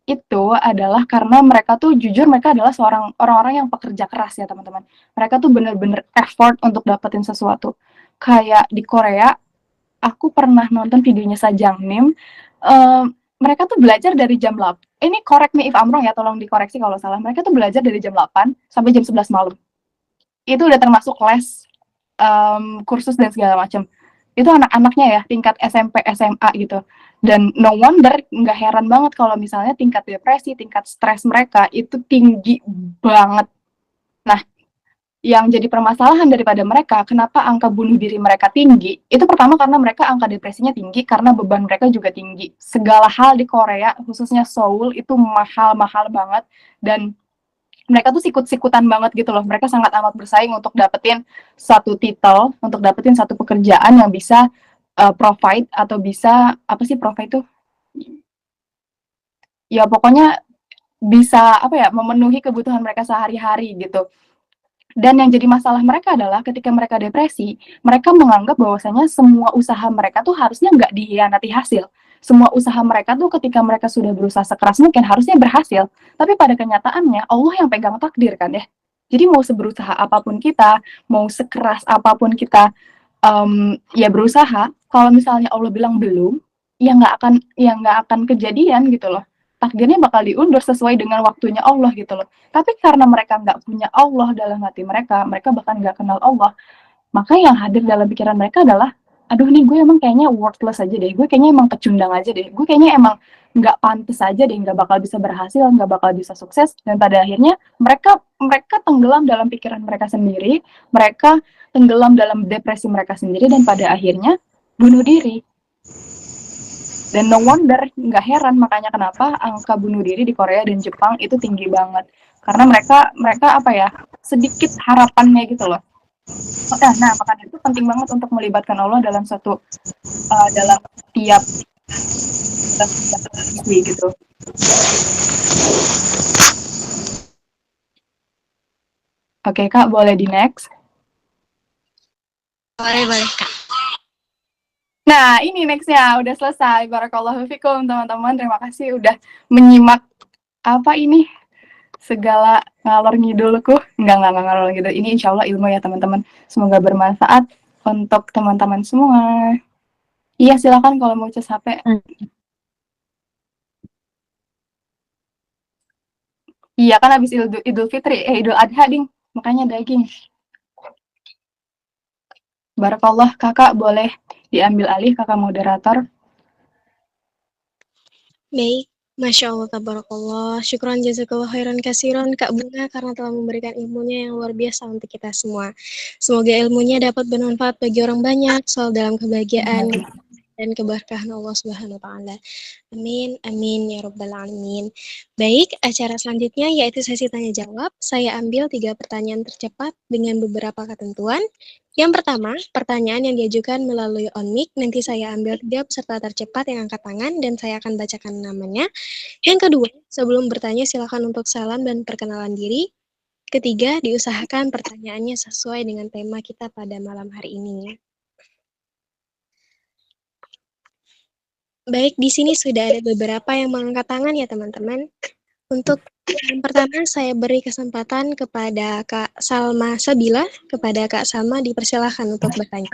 Speaker 1: itu adalah karena mereka tuh jujur mereka adalah orang-orang yang pekerja keras ya teman-teman. Mereka tuh bener-bener effort untuk dapetin sesuatu. Kayak di Korea, aku pernah nonton videonya Sajang Nim, mereka tuh belajar dari jam 8, ini correct me if I'm wrong ya, tolong dikoreksi kalau salah. Mereka tuh belajar dari jam 8 sampai jam 11 malam. Itu udah termasuk les, kursus dan segala macam. Itu anak-anaknya ya, tingkat SMP, SMA gitu. Dan no wonder, nggak heran banget kalau misalnya tingkat depresi, tingkat stres mereka itu tinggi banget. Nah, yang jadi permasalahan daripada mereka, kenapa angka bunuh diri mereka tinggi, itu pertama karena mereka angka depresinya tinggi, karena beban mereka juga tinggi. Segala hal di Korea, khususnya Seoul, itu mahal-mahal banget, dan mereka tuh sikut-sikutan banget gitu loh. Mereka sangat amat bersaing untuk dapetin satu titel, untuk dapetin satu pekerjaan yang bisa provide, atau bisa, apa sih provide tuh? Ya pokoknya bisa, apa ya, memenuhi kebutuhan mereka sehari-hari gitu. Dan yang jadi masalah mereka adalah ketika mereka depresi, mereka menganggap bahwasanya semua usaha mereka tuh harusnya nggak dikhianati hasil. Semua usaha mereka tuh ketika mereka sudah berusaha sekeras mungkin harusnya berhasil. Tapi pada kenyataannya Allah yang pegang takdir kan ya. Jadi mau seberusaha apapun kita, mau sekeras apapun kita ya berusaha, kalau misalnya Allah bilang belum, ya nggak akan kejadian gitu loh. Takdirnya bakal diundur sesuai dengan waktunya Allah gitu loh. Tapi karena mereka nggak punya Allah dalam hati mereka, mereka bahkan nggak kenal Allah, maka yang hadir dalam pikiran mereka adalah, aduh nih gue emang kayaknya worthless aja deh, gue kayaknya emang pecundang aja deh, gue kayaknya emang nggak pantas aja deh, nggak bakal bisa berhasil, nggak bakal bisa sukses, dan pada akhirnya mereka mereka tenggelam dalam pikiran mereka sendiri, mereka tenggelam dalam depresi mereka sendiri, dan pada akhirnya bunuh diri. Dan no wonder, nggak heran makanya kenapa angka bunuh diri di Korea dan Jepang itu tinggi banget. Karena mereka apa ya, sedikit harapannya gitu loh. Nah, makanya itu penting banget untuk melibatkan Allah dalam dalam tiap gitu. Oke Kak, boleh di next.
Speaker 2: Boleh Kak.
Speaker 1: Nah, ini nextnya udah selesai. Barakallahu fikum teman-teman. Terima kasih udah menyimak apa ini segala ngalor ngidulku. Enggak ngalor gitu. Ini insya Allah ilmu ya teman-teman. Semoga bermanfaat untuk teman-teman semua. Iya, silakan kalau mau cas HP. Iya kan habis Idul Fitri, Idul Adha ding. Makanya daging. Barakallah, Kakak boleh diambil alih, Kakak moderator.
Speaker 6: Baik, Masya Allah, tabarakallah. Syukran jazakallah khairan kasiran Kak Bunga karena telah memberikan ilmunya yang luar biasa untuk kita semua. Semoga ilmunya dapat bermanfaat bagi orang banyak, selalu dalam kebahagiaan dan keberkahan Allah Subhanahu wa taala. Amin, amin ya rabbal alamin. Baik, acara selanjutnya yaitu sesi tanya jawab. Saya ambil 3 pertanyaan tercepat dengan beberapa ketentuan. Yang pertama, pertanyaan yang diajukan melalui on mic, nanti saya ambil 3 peserta tercepat yang angkat tangan dan saya akan bacakan namanya. Yang kedua, sebelum bertanya silakan untuk salam dan perkenalan diri. Ketiga, diusahakan pertanyaannya sesuai dengan tema kita pada malam hari ini. Baik, di sini sudah ada beberapa yang mengangkat tangan ya teman-teman. Untuk yang pertama saya beri kesempatan kepada Kak Salma Sabila. Kepada Kak Salma dipersilahkan untuk bertanya.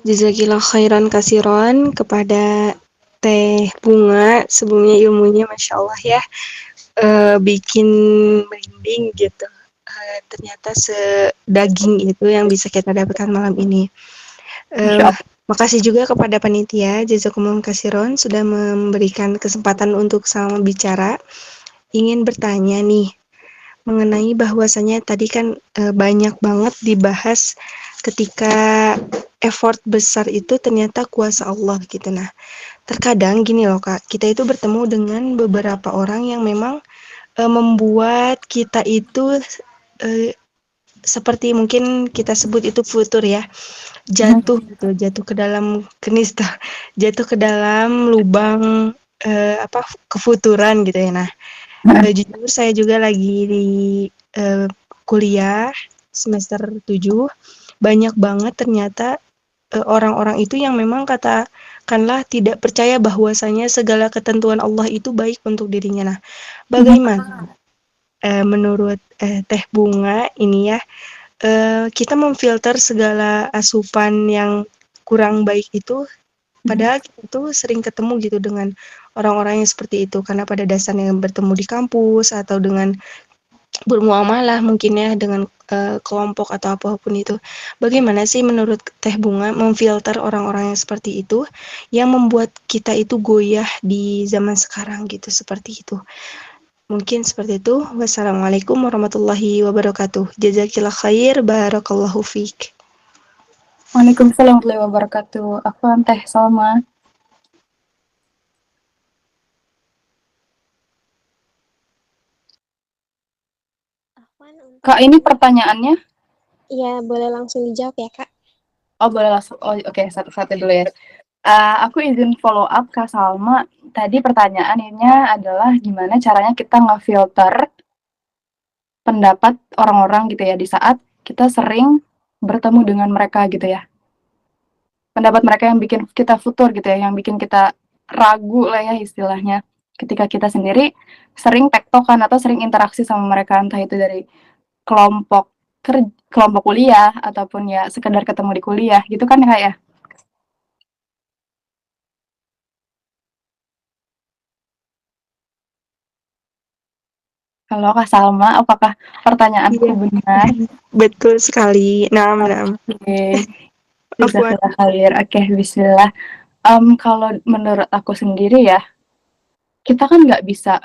Speaker 3: Jazakillah khairan kasiron kepada Teh Bunga. Sebelumnya ilmunya Masya Allah ya. Bikin merinding gitu. Ternyata sedaging itu yang bisa kita dapatkan malam ini. Makasih juga kepada panitia Jazakumullah Kasiron sudah memberikan kesempatan untuk sama bicara. Ingin bertanya nih mengenai bahwasanya tadi kan banyak banget dibahas ketika effort besar itu ternyata kuasa Allah gitu. Nah, terkadang gini loh Kak, kita itu bertemu dengan beberapa orang yang memang membuat kita itu seperti mungkin kita sebut itu futur ya, jatuh ke dalam kenista, jatuh ke dalam lubang kefuturan gitu ya. Nah, jujur saya juga lagi di kuliah semester 7, banyak banget ternyata orang-orang itu yang memang katakanlah tidak percaya bahwasanya segala ketentuan Allah itu baik untuk dirinya. Nah, bagaimana menurut Teh Bunga ini ya, kita memfilter segala asupan yang kurang baik itu, padahal kita tuh sering ketemu gitu dengan orang-orang yang seperti itu, karena pada dasarnya bertemu di kampus atau dengan bermuamalah mungkin ya dengan kelompok atau apapun itu. Bagaimana sih menurut Teh Bunga memfilter orang-orang yang seperti itu yang membuat kita itu goyah di zaman sekarang gitu, seperti itu. Mungkin seperti itu. Wassalamualaikum warahmatullahi wabarakatuh. Jazakillah khair, barakallahu fiik.
Speaker 1: Waalaikumsalam warahmatullahi wabarakatuh. Aku Teh Salma.
Speaker 6: Afwan,
Speaker 1: Kak, ini pertanyaannya?
Speaker 6: Iya, boleh langsung dijawab ya, Kak.
Speaker 1: Oh, boleh langsung. Oh, oke, satu-satu dulu ya. Aku izin follow up Kak Salma. Tadi pertanyaannya adalah gimana caranya kita nge-filter pendapat orang-orang gitu ya di saat kita sering bertemu dengan mereka gitu ya. Pendapat mereka yang bikin kita futur gitu ya, yang bikin kita ragu lah ya istilahnya. Ketika kita sendiri sering tektokan atau sering interaksi sama mereka, entah itu dari kelompok kelompok kuliah ataupun ya sekedar ketemu di kuliah gitu kan Kak ya. Halo Kak Salma, apakah pertanyaanku
Speaker 3: Iya,
Speaker 1: benar?
Speaker 3: betul sekali. Naam, naam.
Speaker 1: Oke,
Speaker 3: Afwan.
Speaker 1: jazakallah khair. Oke, bismillah. Kalau menurut aku sendiri ya, kita kan nggak bisa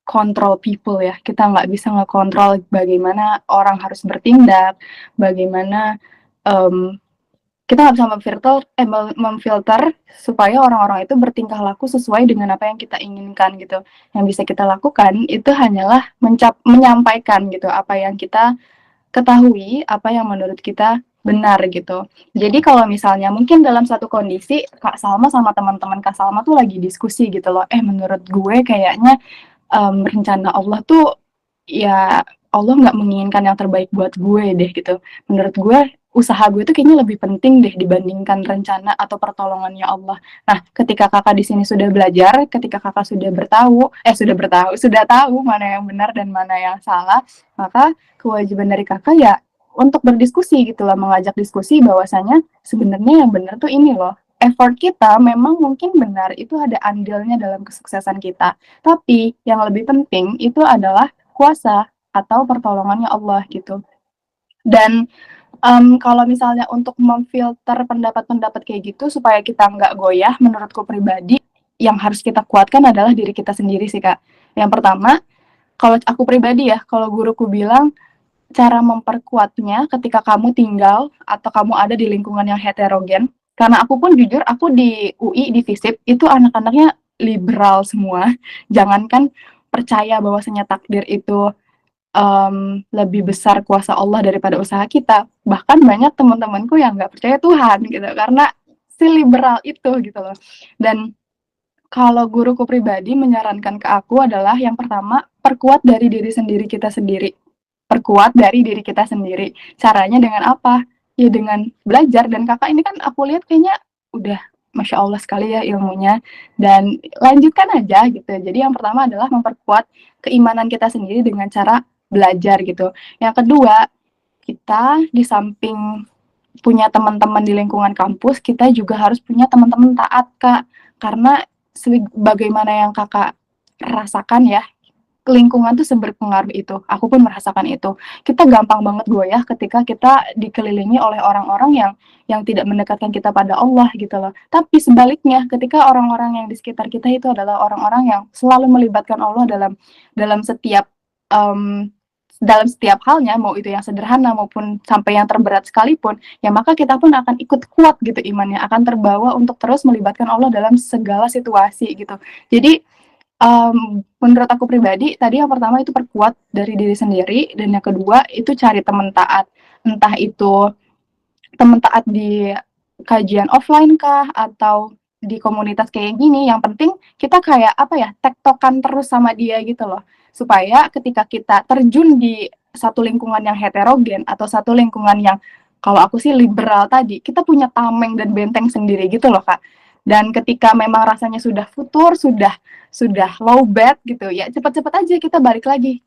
Speaker 1: kontrol people ya. Kita nggak bisa ngekontrol bagaimana orang harus bertindak, bagaimana kita nggak bisa memfilter supaya orang-orang itu bertingkah laku sesuai dengan apa yang kita inginkan gitu. Yang bisa kita lakukan itu hanyalah menyampaikan gitu apa yang kita ketahui, apa yang menurut kita benar gitu. Jadi kalau misalnya mungkin dalam satu kondisi Kak Salma sama teman-teman Kak Salma tuh lagi diskusi gitu loh, menurut gue kayaknya rencana Allah tuh ya Allah nggak menginginkan yang terbaik buat gue deh gitu. Menurut gue usaha gue tuh kayaknya lebih penting deh dibandingkan rencana atau pertolongannya Allah. Nah, ketika kakak di sini sudah belajar, ketika kakak sudah tahu mana yang benar dan mana yang salah, maka kewajiban dari kakak ya untuk berdiskusi gitu loh, mengajak diskusi bahwasanya sebenarnya yang benar tuh ini loh. Effort kita memang mungkin benar, itu ada andilnya dalam kesuksesan kita. Tapi yang lebih penting itu adalah kuasa atau pertolongannya Allah gitu. Dan kalau misalnya untuk memfilter pendapat-pendapat kayak gitu supaya kita nggak goyah, menurutku pribadi yang harus kita kuatkan adalah diri kita sendiri sih Kak. Yang pertama, kalau aku pribadi ya, kalau guruku bilang cara memperkuatnya ketika kamu tinggal atau kamu ada di lingkungan yang heterogen. Karena aku pun jujur, aku di UI, di FISIP, itu anak-anaknya liberal semua. Jangankan percaya bahwasanya takdir itu lebih besar kuasa Allah daripada usaha kita. Bahkan banyak teman-temanku yang nggak percaya Tuhan gitu, karena si liberal itu gitu loh. Dan kalau guruku pribadi menyarankan ke aku adalah yang pertama, perkuat dari diri sendiri kita sendiri. Perkuat dari diri kita sendiri. Caranya dengan apa? Ya dengan belajar. Dan kakak ini kan aku lihat kayaknya udah Masya Allah sekali ya ilmunya. Dan lanjutkan aja gitu. Jadi yang pertama adalah memperkuat keimanan kita sendiri dengan cara belajar gitu. Yang kedua, kita di samping punya teman-teman di lingkungan kampus, kita juga harus punya teman-teman taat, Kak. Karena sebagaimana yang kakak rasakan ya, lingkungan tuh seberpengaruh itu. Aku pun merasakan itu. Kita gampang banget goyah ketika kita dikelilingi oleh orang-orang yang tidak mendekatkan kita pada Allah gitu loh. Tapi sebaliknya, ketika orang-orang yang di sekitar kita itu adalah orang-orang yang selalu melibatkan Allah dalam setiap dalam setiap halnya, mau itu yang sederhana maupun sampai yang terberat sekalipun, ya maka kita pun akan ikut kuat gitu imannya, akan terbawa untuk terus melibatkan Allah dalam segala situasi gitu. Jadi menurut aku pribadi, tadi yang pertama itu perkuat dari diri sendiri, dan yang kedua itu cari teman taat. Entah itu teman taat di kajian offline kah, atau di komunitas kayak gini, yang penting kita kayak apa ya, tektokan terus sama dia gitu loh. Supaya ketika kita terjun di satu lingkungan yang heterogen, atau satu lingkungan yang kalau aku sih liberal tadi, kita punya tameng dan benteng sendiri gitu loh Kak. Dan ketika memang rasanya sudah futur, sudah low bad gitu ya, cepet-cepet aja kita balik lagi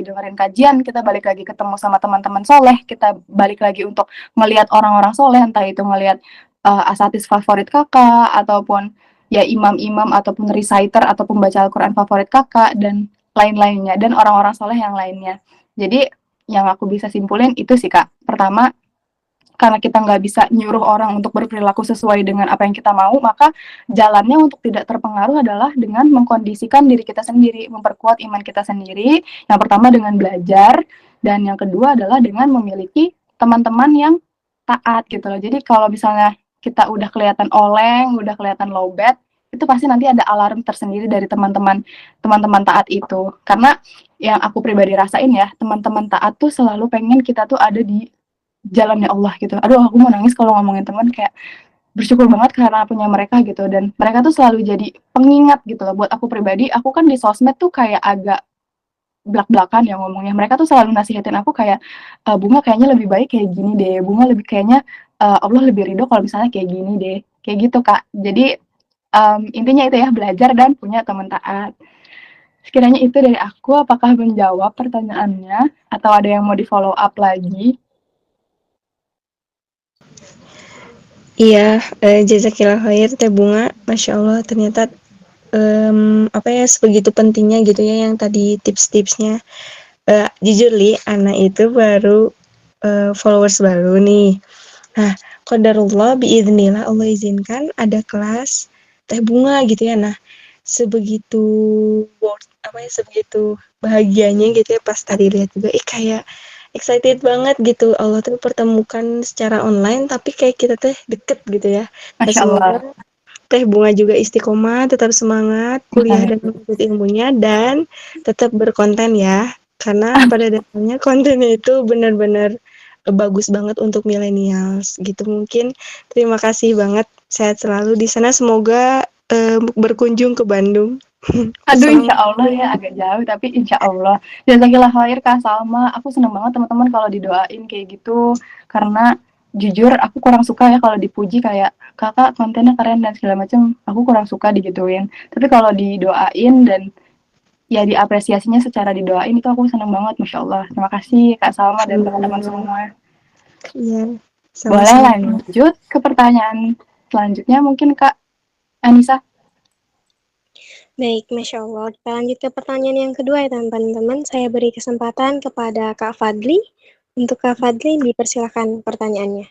Speaker 1: dengerin kajian, kita balik lagi ketemu sama teman-teman soleh, kita balik lagi untuk ngelihat orang-orang soleh, entah itu ngelihat asatis favorit kakak ataupun ya imam-imam ataupun reciter atau pembaca Al-Quran favorit kakak dan lain-lainnya, dan orang-orang soleh yang lainnya. Jadi yang aku bisa simpulin itu sih Kak. Pertama, karena kita nggak bisa nyuruh orang untuk berperilaku sesuai dengan apa yang kita mau, maka jalannya untuk tidak terpengaruh adalah dengan mengkondisikan diri kita sendiri, memperkuat iman kita sendiri. Yang pertama dengan belajar, dan yang kedua adalah dengan memiliki teman-teman yang taat gitu loh. Jadi kalau misalnya kita udah kelihatan oleng, udah kelihatan low bad, itu pasti nanti ada alarm tersendiri dari teman-teman taat itu. Karena yang aku pribadi rasain ya, teman-teman taat tuh selalu pengen kita tuh ada di jalannya Allah gitu. Aduh, aku mau nangis kalau ngomongin teman, kayak bersyukur banget karena punya mereka gitu, dan mereka tuh selalu jadi pengingat gitu loh. Buat aku pribadi, aku kan di sosmed tuh kayak agak blak-blakan ya ngomongnya. Mereka tuh selalu nasihatin aku kayak, Bunga kayaknya lebih baik kayak gini deh, Bunga lebih kayaknya Allah lebih ridho kalau misalnya kayak gini deh, kayak gitu Kak. Jadi intinya itu ya, belajar dan punya teman taat. Sekiranya itu dari aku, apakah menjawab pertanyaannya atau ada yang mau di follow up lagi?
Speaker 3: Iya, jazakillah khair Teh Bunga, Masya Allah ternyata apa ya, sebegitu pentingnya gitu ya yang tadi tips-tipsnya. Jujur Li, anak itu baru followers baru nih. Nah, qadarullah biiznillah, Allah izinkan ada kelas Teh Bunga gitu ya. Nah, sebegitu sebegitu bahagianya gitu ya pas tadi lihat juga, kayak excited banget gitu. Allah tuh pertemukan secara online tapi kayak kita teh deket gitu ya. Nah,
Speaker 1: Masya
Speaker 3: semoga
Speaker 1: Allah.
Speaker 3: Teh Bunga juga istiqomah, tetap semangat kuliah dan menuntut ilmunya, dan tetap berkonten ya. Karena pada dasarnya kontennya itu benar-benar bagus banget untuk millennials gitu. Mungkin terima kasih banget, sehat selalu di sana. Semoga berkunjung ke Bandung.
Speaker 1: Aduh, insya Allah ya, agak jauh, tapi insya Allah. Jazakillah khair Kak Salma. Aku seneng banget teman-teman kalau didoain kayak gitu. Karena jujur aku kurang suka ya kalau dipuji kayak, kakak kontennya keren dan segala macam. Aku kurang suka digituin. Tapi kalau didoain dan ya diapresiasinya secara didoain, itu aku seneng banget, Masya Allah. Terima kasih Kak Salma dan teman-teman semua.
Speaker 3: Iya,
Speaker 1: Boleh
Speaker 3: sama-sama.
Speaker 1: lanjut ke pertanyaan selanjutnya mungkin Kak Anissa.
Speaker 6: Baik, Masya Allah. Kita lanjut ke pertanyaan yang kedua ya teman-teman. Saya beri kesempatan kepada Kak Fadli. Untuk Kak Fadli, dipersilakan pertanyaannya.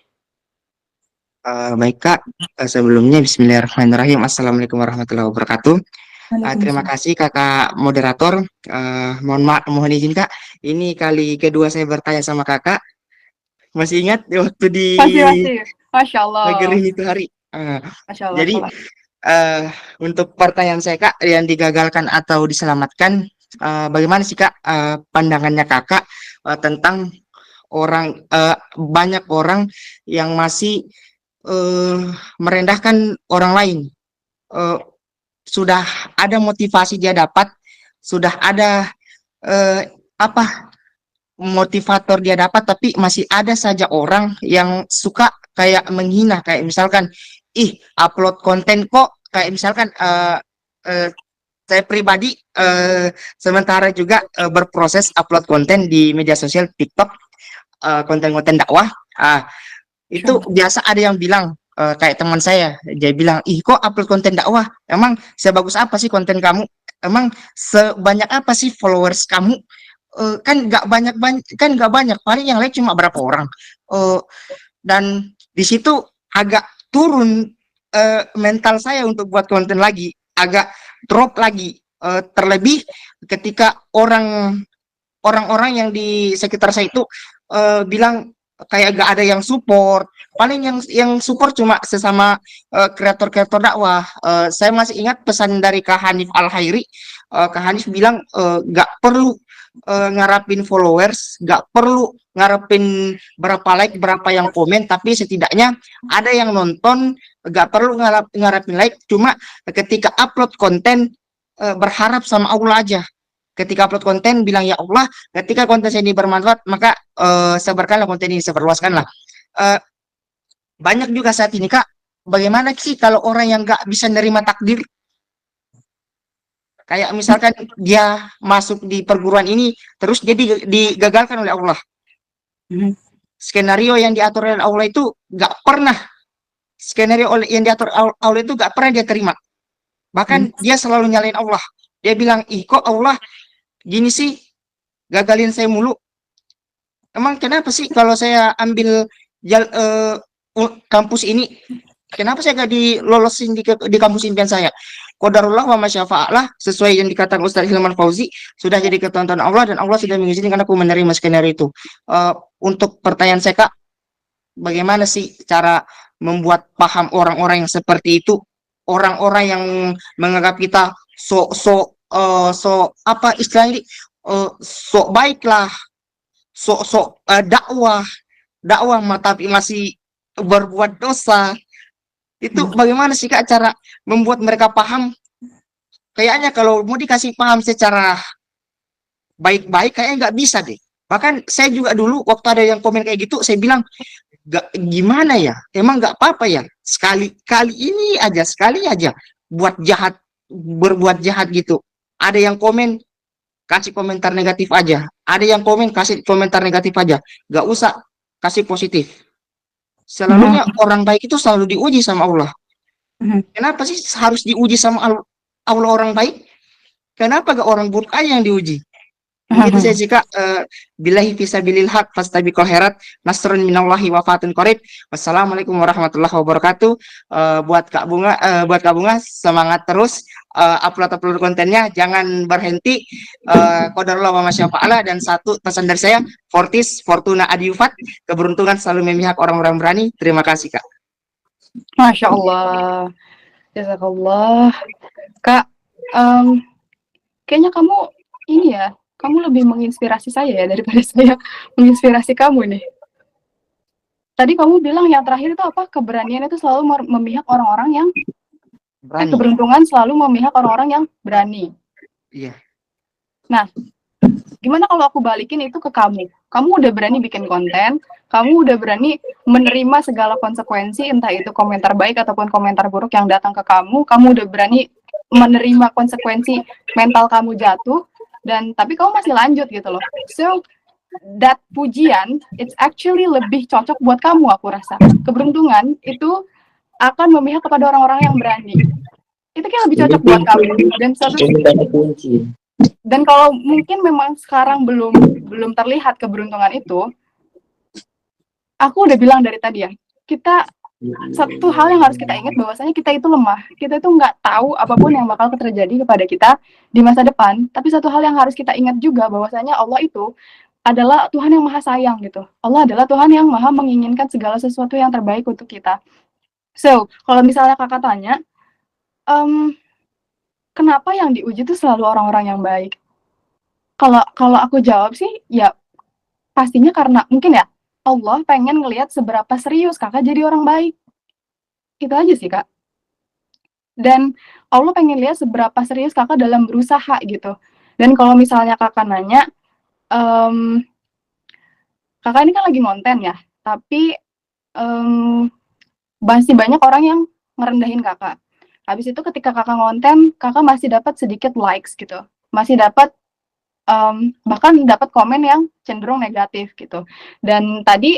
Speaker 7: Baik Kak, sebelumnya Bismillahirrahmanirrahim. Assalamualaikum warahmatullahi wabarakatuh. Terima kasih Kakak moderator. Mohon izin Kak, ini kali kedua saya bertanya sama Kakak. Masih ingat waktu di
Speaker 1: Masih. Masya Allah.
Speaker 7: negeri itu hari?
Speaker 1: Masya Allah.
Speaker 7: Jadi untuk pertanyaan saya Kak, yang digagalkan atau diselamatkan, bagaimana sih Kak pandangannya Kakak tentang banyak orang yang masih merendahkan orang lain. Sudah ada motivasi dia dapat, sudah ada motivator dia dapat, tapi masih ada saja orang yang suka kayak menghina, kayak misalkan, upload konten kok, kayak misalkan saya pribadi sementara juga berproses upload konten di media sosial TikTok, konten-konten dakwah. Itu biasa ada yang bilang, kayak teman saya, dia bilang, kok upload konten dakwah? Emang sebagus apa sih konten kamu? Emang sebanyak apa sih followers kamu? Kan nggak banyak, paling yang like cuma berapa orang. Dan di situ agak turun mental saya untuk buat konten lagi, agak drop lagi. Terlebih ketika orang-orang yang di sekitar saya itu bilang kayak gak ada yang support, paling yang support cuma sesama kreator-kreator dakwah. Saya masih ingat pesan dari Kak Hanif Al-Hairi. Kak Hanif bilang gak perlu ngarapin followers, gak perlu ngarepin berapa like, berapa yang komen, tapi setidaknya ada yang nonton. Gak perlu ngarapin like, cuma ketika upload konten berharap sama Allah aja. Ketika upload konten bilang, ya Allah, ketika konten saya ini bermanfaat, maka sebarkanlah konten ini, sebarluaskanlah. Banyak juga saat ini Kak bagaimana sih kalau orang yang nggak bisa nerima takdir? Kayak misalkan dia masuk di perguruan ini, terus dia digagalkan oleh Allah. Skenario yang diatur oleh Allah itu nggak pernah, yang diatur Allah itu nggak pernah dia terima. Bahkan dia selalu nyalain Allah. Dia bilang, ih kok Allah gini sih, gagalin saya mulu. Emang kenapa sih kalau saya ambil kampus ini, kenapa saya nggak dilolosin di kampus impian saya? Qadarullah wa masyafa'alah, sesuai yang dikatakan Ustaz Hilman Fauzi, sudah jadi ketentuan Allah dan Allah sudah mengizinkan aku menerima skenario itu. Untuk pertanyaan saya Kak, bagaimana sih cara membuat paham orang-orang yang seperti itu? Orang-orang yang menganggap kita apa istilahnya, sok baiklah, dakwah tapi masih berbuat dosa. Itu bagaimana sih Kak cara membuat mereka paham? Kayaknya kalau mau dikasih paham secara baik-baik kayaknya nggak bisa deh. Bahkan saya juga dulu waktu ada yang komen kayak gitu, saya bilang, gimana ya? Emang nggak apa-apa ya? Sekali aja berbuat jahat gitu. Ada yang komen, kasih komentar negatif aja. Ada yang komen, kasih komentar negatif aja. Nggak usah kasih positif. Selalunya orang baik itu selalu diuji sama Allah. Kenapa sih harus diuji sama Allah orang baik? Kenapa gak orang buruk aja yang diuji? Begitu saya jika billahi fisabilil haq fastabiqul khairat nasrun minallahi wa fatun qarib. Wassalamualaikum warahmatullahi wabarakatuh. Buat Kak Bunga semangat terus, upload kontennya, jangan berhenti. Qadarullah wa masyafa'alah. Dan satu pesan dari saya, Fortuna Adiufat, keberuntungan selalu memihak orang-orang berani. Terima kasih Kak.
Speaker 1: Masya Allah, jazakallah. Kak, kayaknya kamu ini ya, kamu lebih menginspirasi saya ya daripada saya menginspirasi kamu nih. Tadi kamu bilang yang terakhir itu apa? Keberanian itu selalu memihak orang-orang yang
Speaker 7: Berani.
Speaker 1: keberuntungan selalu memihak orang-orang yang berani.
Speaker 7: Iya.
Speaker 1: Nah, gimana kalau aku balikin itu ke kamu? Kamu udah berani bikin konten, kamu udah berani menerima segala konsekuensi, entah itu komentar baik ataupun komentar buruk yang datang ke kamu udah berani menerima konsekuensi mental kamu jatuh, dan tapi kamu masih lanjut gitu loh. So, that pujian, it's actually lebih cocok buat kamu, aku rasa. Keberuntungan itu akan memihak kepada orang-orang yang berani. Itu kayak lebih cocok buat kamu. Dan kalau mungkin memang sekarang belum terlihat keberuntungan itu, aku udah bilang dari tadi ya, kita satu hal yang harus kita ingat bahwasanya kita itu lemah. Kita itu nggak tahu apapun yang bakal terjadi kepada kita di masa depan. Tapi satu hal yang harus kita ingat juga bahwasanya Allah itu adalah Tuhan yang maha sayang gitu. Allah adalah Tuhan yang maha menginginkan segala sesuatu yang terbaik untuk kita. So, kalau misalnya kakak tanya, kenapa yang diuji itu selalu orang-orang yang baik? Kalau aku jawab sih, ya pastinya karena mungkin ya Allah pengen ngelihat seberapa serius kakak jadi orang baik. Itu aja sih Kak. Dan Allah pengen lihat seberapa serius kakak dalam berusaha gitu. Dan kalau misalnya kakak nanya, kakak ini kan lagi ngonten ya, tapi masih banyak orang yang ngerendahin kakak. Habis itu ketika kakak ngonten, kakak masih dapat sedikit likes gitu. Masih dapat bahkan dapat komen yang cenderung negatif gitu. Dan tadi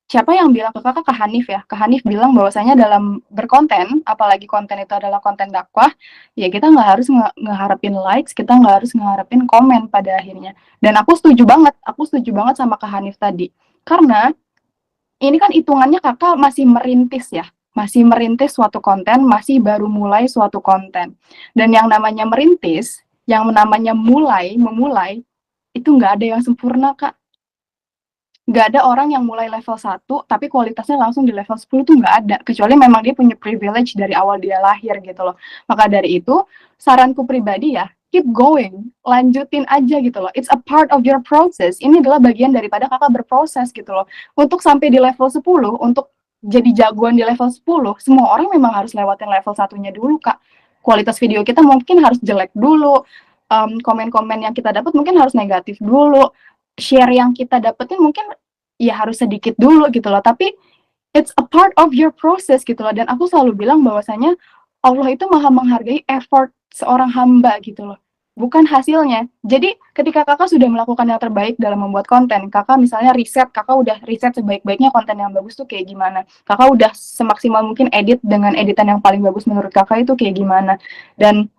Speaker 1: siapa yang bilang ke kakak? Kak Hanif ya. Kak Hanif bilang bahwasanya dalam berkonten, apalagi konten itu adalah konten dakwah, ya kita nggak harus ngeharapin likes, kita nggak harus ngeharapin komen pada akhirnya. Dan aku setuju banget sama Kak Hanif tadi. Karena ini kan hitungannya kakak masih merintis ya. Masih merintis suatu konten, masih baru mulai suatu konten. Dan yang namanya merintis, yang namanya memulai, itu nggak ada yang sempurna, Kak. Nggak ada orang yang mulai level 1, tapi kualitasnya langsung di level 10 tuh nggak ada. Kecuali memang dia punya privilege dari awal dia lahir gitu loh. Maka dari itu, saranku pribadi ya, keep going, lanjutin aja gitu loh. It's a part of your process. Ini adalah bagian daripada kakak berproses gitu loh. Untuk sampai di level 10, untuk jadi jagoan di level 10, semua orang memang harus lewatin level 1-nya dulu, Kak. Kualitas video kita mungkin harus jelek dulu, komen-komen yang kita dapat mungkin harus negatif dulu, share yang kita dapetin mungkin ya harus sedikit dulu gitu loh. Tapi it's a part of your process gitu loh. Dan aku selalu bilang bahwasanya Allah itu maha menghargai effort seorang hamba gitu loh, bukan hasilnya. Jadi ketika kakak sudah melakukan yang terbaik dalam membuat konten, kakak misalnya riset, kakak udah riset sebaik-baiknya konten yang bagus tuh kayak gimana, kakak udah semaksimal mungkin edit dengan editan yang paling bagus menurut kakak itu kayak gimana, dan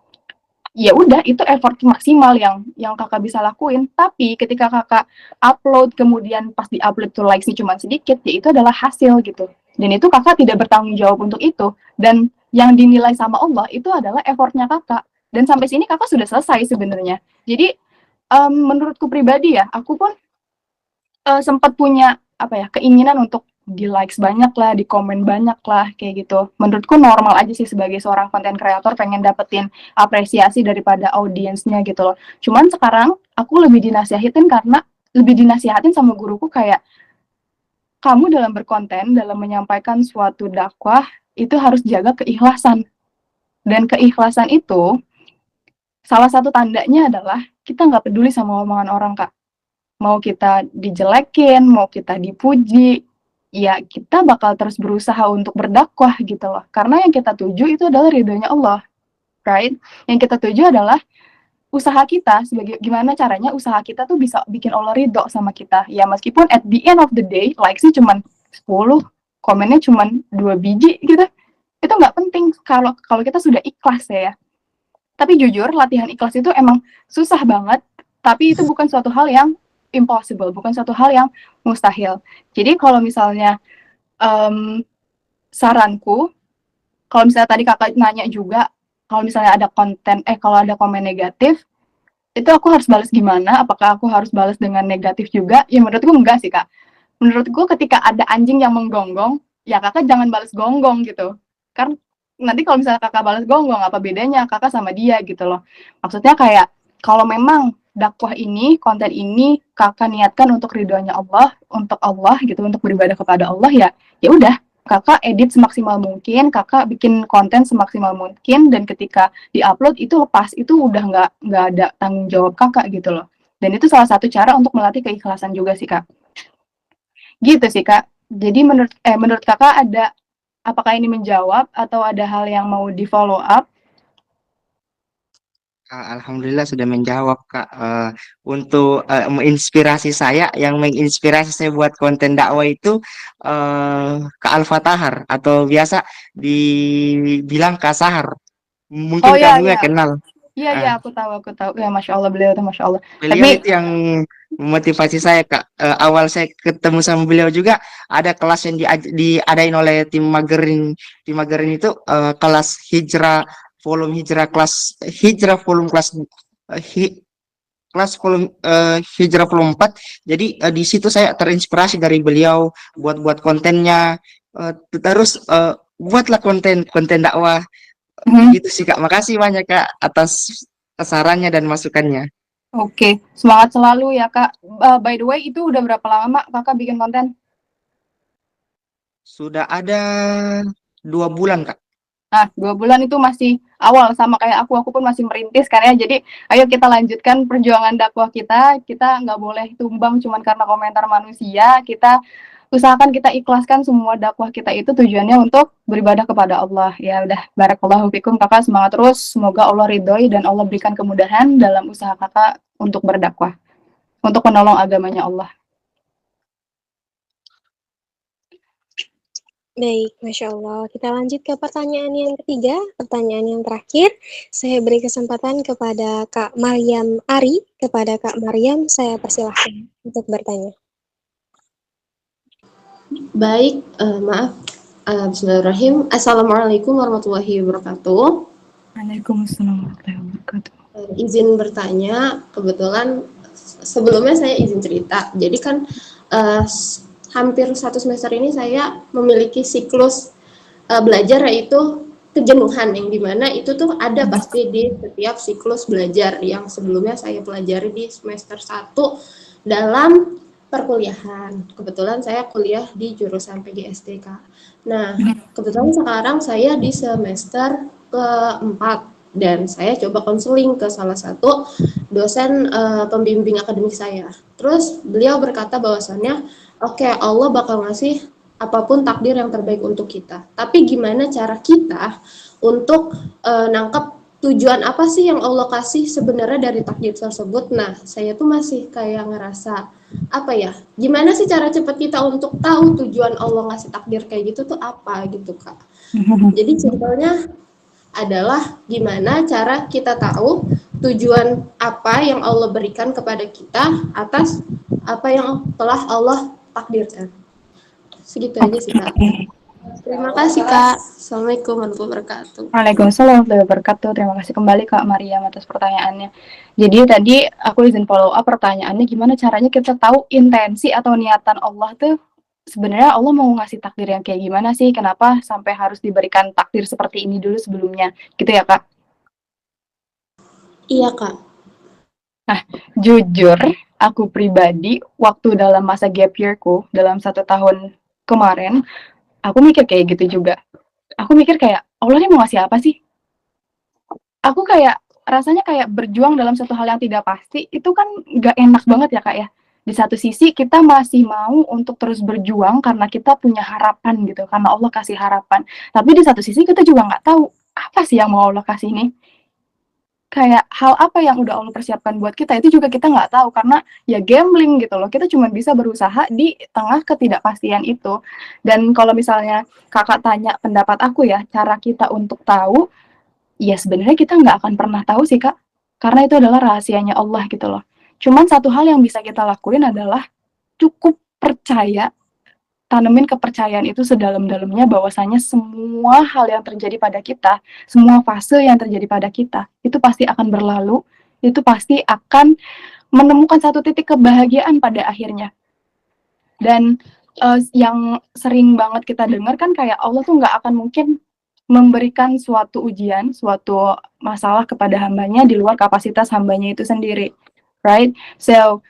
Speaker 1: ya udah itu effort maksimal yang kakak bisa lakuin. Tapi ketika kakak upload kemudian pas di upload tuh likes-nya cuma sedikit, ya itu adalah hasil gitu, dan itu kakak tidak bertanggung jawab untuk itu, dan yang dinilai sama Allah itu adalah effortnya kakak. Dan sampai sini kakak sudah selesai sebenarnya. Jadi menurutku pribadi ya, aku pun sempat punya apa ya, keinginan untuk di likes banyak lah, di komen banyak lah, kayak gitu. Menurutku normal aja sih sebagai seorang content creator pengen dapetin apresiasi daripada audiensnya gitu loh. Cuman sekarang aku lebih dinasihatin sama guruku kayak, kamu dalam berkonten, dalam menyampaikan suatu dakwah itu harus jaga keikhlasan. Dan keikhlasan itu salah satu tandanya adalah kita nggak peduli sama omongan orang, Kak. Mau kita dijelekin, mau kita dipuji, ya kita bakal terus berusaha untuk berdakwah gitu loh. Karena yang kita tuju itu adalah ridhonya Allah, right? Yang kita tuju adalah usaha kita, sebagai gimana caranya usaha kita tuh bisa bikin Allah ridho sama kita. Ya meskipun at the end of the day, likes-nya cuma 10, komennya cuma 2 biji gitu. Itu nggak penting kalau kalau kita sudah ikhlas ya. Tapi jujur, latihan ikhlas itu emang susah banget, tapi itu bukan suatu hal yang impossible, bukan suatu hal yang mustahil. Jadi kalau misalnya saranku, kalau misalnya tadi kakak nanya juga, kalau misalnya ada kalau ada komen negatif, itu aku harus balas gimana? Apakah aku harus balas dengan negatif juga? Ya menurutku enggak sih, Kak. Menurutku ketika ada anjing yang menggonggong, ya kakak jangan balas gonggong gitu. Kan nanti kalau misalnya kakak balas gonggong, apa bedanya kakak sama dia gitu loh. Maksudnya kayak, kalau memang dakwah ini, konten ini kakak niatkan untuk ridhonya Allah gitu, untuk beribadah kepada Allah, ya udah, kakak edit semaksimal mungkin, kakak bikin konten semaksimal mungkin, dan ketika diupload itu lepas, itu udah nggak ada tanggung jawab kakak gitu loh. Dan itu salah satu cara untuk melatih keikhlasan juga sih, Kak. Gitu sih, Kak. Jadi menurut kakak apakah ini menjawab atau ada hal yang mau di follow up?
Speaker 7: Alhamdulillah sudah menjawab Kak. Untuk menginspirasi saya, yang menginspirasi saya buat konten dakwah itu Kak Al-Fatahar, atau biasa dibilang Kak Sahar.
Speaker 1: Oh
Speaker 7: Mungkin
Speaker 1: ya,
Speaker 7: kamu nggak
Speaker 1: ya.
Speaker 7: kenal.
Speaker 1: Iya, iya,
Speaker 7: Eh,
Speaker 1: aku tahu. Ya, Masya Allah, beliau tuh Masya Allah.
Speaker 7: Beliau
Speaker 1: Tapi,
Speaker 7: itu yang memotivasi saya Kak. Awal saya ketemu sama beliau juga ada kelas yang diadain oleh tim Magerin itu, kelas volume kelas eh, hi- kelas volume hijrah volume 4. Jadi di situ saya terinspirasi dari beliau buat kontennya. Terus buatlah konten konten dakwah
Speaker 1: mhm,
Speaker 7: gitu sih Kak. Makasih banyak Kak atas sarannya dan masukannya.
Speaker 1: oke. Semangat selalu ya, Kak. By the way, itu udah berapa lama kakak bikin konten?
Speaker 7: Sudah ada 2 bulan Kak.
Speaker 1: Nah, 2 bulan itu masih awal, sama kayak aku pun masih merintis kan ya. Jadi, ayo kita lanjutkan perjuangan dakwah kita. Kita nggak boleh tumbang cuman karena komentar manusia. Kita usahakan kita ikhlaskan semua dakwah kita itu tujuannya untuk beribadah kepada Allah. Ya udah, barakallahu fikum kakak, semangat terus. Semoga Allah ridhoi dan Allah berikan kemudahan dalam usaha kakak untuk berdakwah, untuk menolong agamanya Allah.
Speaker 6: Baik, Masya Allah. Kita lanjut ke pertanyaan yang ketiga, pertanyaan yang terakhir. Saya beri kesempatan kepada Kak Maryam Ari. Kepada Kak Maryam, saya persilahkan untuk bertanya.
Speaker 8: Baik, maaf. Bismillahirrahmanirrahim. Assalamualaikum warahmatullahi wabarakatuh.
Speaker 1: Waalaikumsalam warahmatullahi wabarakatuh.
Speaker 8: Izin bertanya, kebetulan sebelumnya saya izin cerita. Jadi kan hampir 1 semester ini saya memiliki siklus belajar, yaitu kejenuhan, yang dimana itu tuh ada pasti di setiap siklus belajar yang sebelumnya saya pelajari di semester 1 dalam perkuliahan. Kebetulan saya kuliah di jurusan PGSD, Kak. Nah, kebetulan sekarang saya di semester keempat dan saya coba konseling ke salah satu dosen pembimbing akademik saya. Terus beliau berkata bahwasannya, oke, Allah bakal ngasih apapun takdir yang terbaik untuk kita. Tapi gimana cara kita untuk nangkep tujuan apa sih yang Allah kasih sebenarnya dari takdir tersebut. Nah, saya tuh masih kayak ngerasa apa ya, gimana sih cara cepat kita untuk tahu tujuan Allah ngasih takdir kayak gitu tuh apa gitu, Kak. Jadi simpelnya adalah gimana cara kita tahu tujuan apa yang Allah berikan kepada kita atas apa yang telah Allah takdirkan. Segitu aja sih, Kak. Terima kasih, Kak. Assalamualaikum warahmatullahi wabarakatuh.
Speaker 1: Waalaikumsalam warahmatullahi wabarakatuh. Terima kasih kembali Kak Mariam atas pertanyaannya. Jadi tadi aku izin follow up pertanyaannya, gimana caranya kita tahu intensi atau niatan Allah tuh sebenarnya Allah mau ngasih takdir yang kayak gimana sih? Kenapa sampai harus diberikan takdir seperti ini dulu sebelumnya? Gitu ya Kak?
Speaker 8: Iya, Kak.
Speaker 1: Nah, jujur aku pribadi waktu dalam masa gap year-ku dalam 1 tahun kemarin, aku mikir kayak gitu juga. Aku mikir kayak, Allah ini mau ngasih apa sih? Aku kayak, rasanya kayak berjuang dalam satu hal yang tidak pasti, itu kan gak enak banget ya Kak ya. Di satu sisi kita masih mau untuk terus berjuang karena kita punya harapan gitu, karena Allah kasih harapan. Tapi di satu sisi kita juga gak tahu, apa sih yang mau Allah kasih nih? Kayak hal apa yang udah Allah persiapkan buat kita, itu juga kita nggak tahu, karena ya gambling gitu loh. Kita cuma bisa berusaha di tengah ketidakpastian itu. Dan kalau misalnya Kakak tanya pendapat aku ya, cara kita untuk tahu, ya sebenarnya kita nggak akan pernah tahu sih Kak, karena itu adalah rahasianya Allah gitu loh. Cuman satu hal yang bisa kita lakuin adalah cukup percaya, tanemin kepercayaan itu sedalam-dalamnya bahwasanya semua hal yang terjadi pada kita, semua fase yang terjadi pada kita, itu pasti akan berlalu, itu pasti akan menemukan satu titik kebahagiaan pada akhirnya. Dan yang sering banget kita dengar kan kayak Allah tuh nggak akan mungkin memberikan suatu ujian, suatu masalah kepada hambanya di luar kapasitas hambanya itu sendiri, right? So,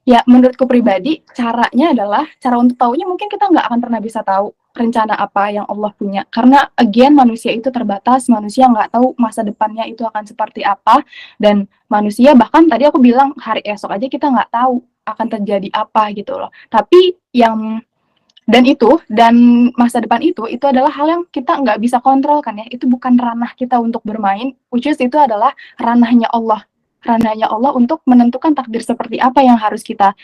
Speaker 1: ya menurutku pribadi, caranya adalah, cara untuk tahunya mungkin kita nggak akan pernah bisa tahu rencana apa yang Allah punya. Karena again manusia itu terbatas, manusia nggak tahu masa depannya itu akan seperti apa, dan manusia bahkan tadi aku bilang hari esok aja kita nggak tahu akan terjadi apa gitu loh. Tapi yang dan masa depan itu adalah hal yang kita nggak bisa kontrol kan ya, itu bukan ranah kita untuk bermain, which is itu adalah ranahnya Allah untuk menentukan takdir seperti apa yang harus kita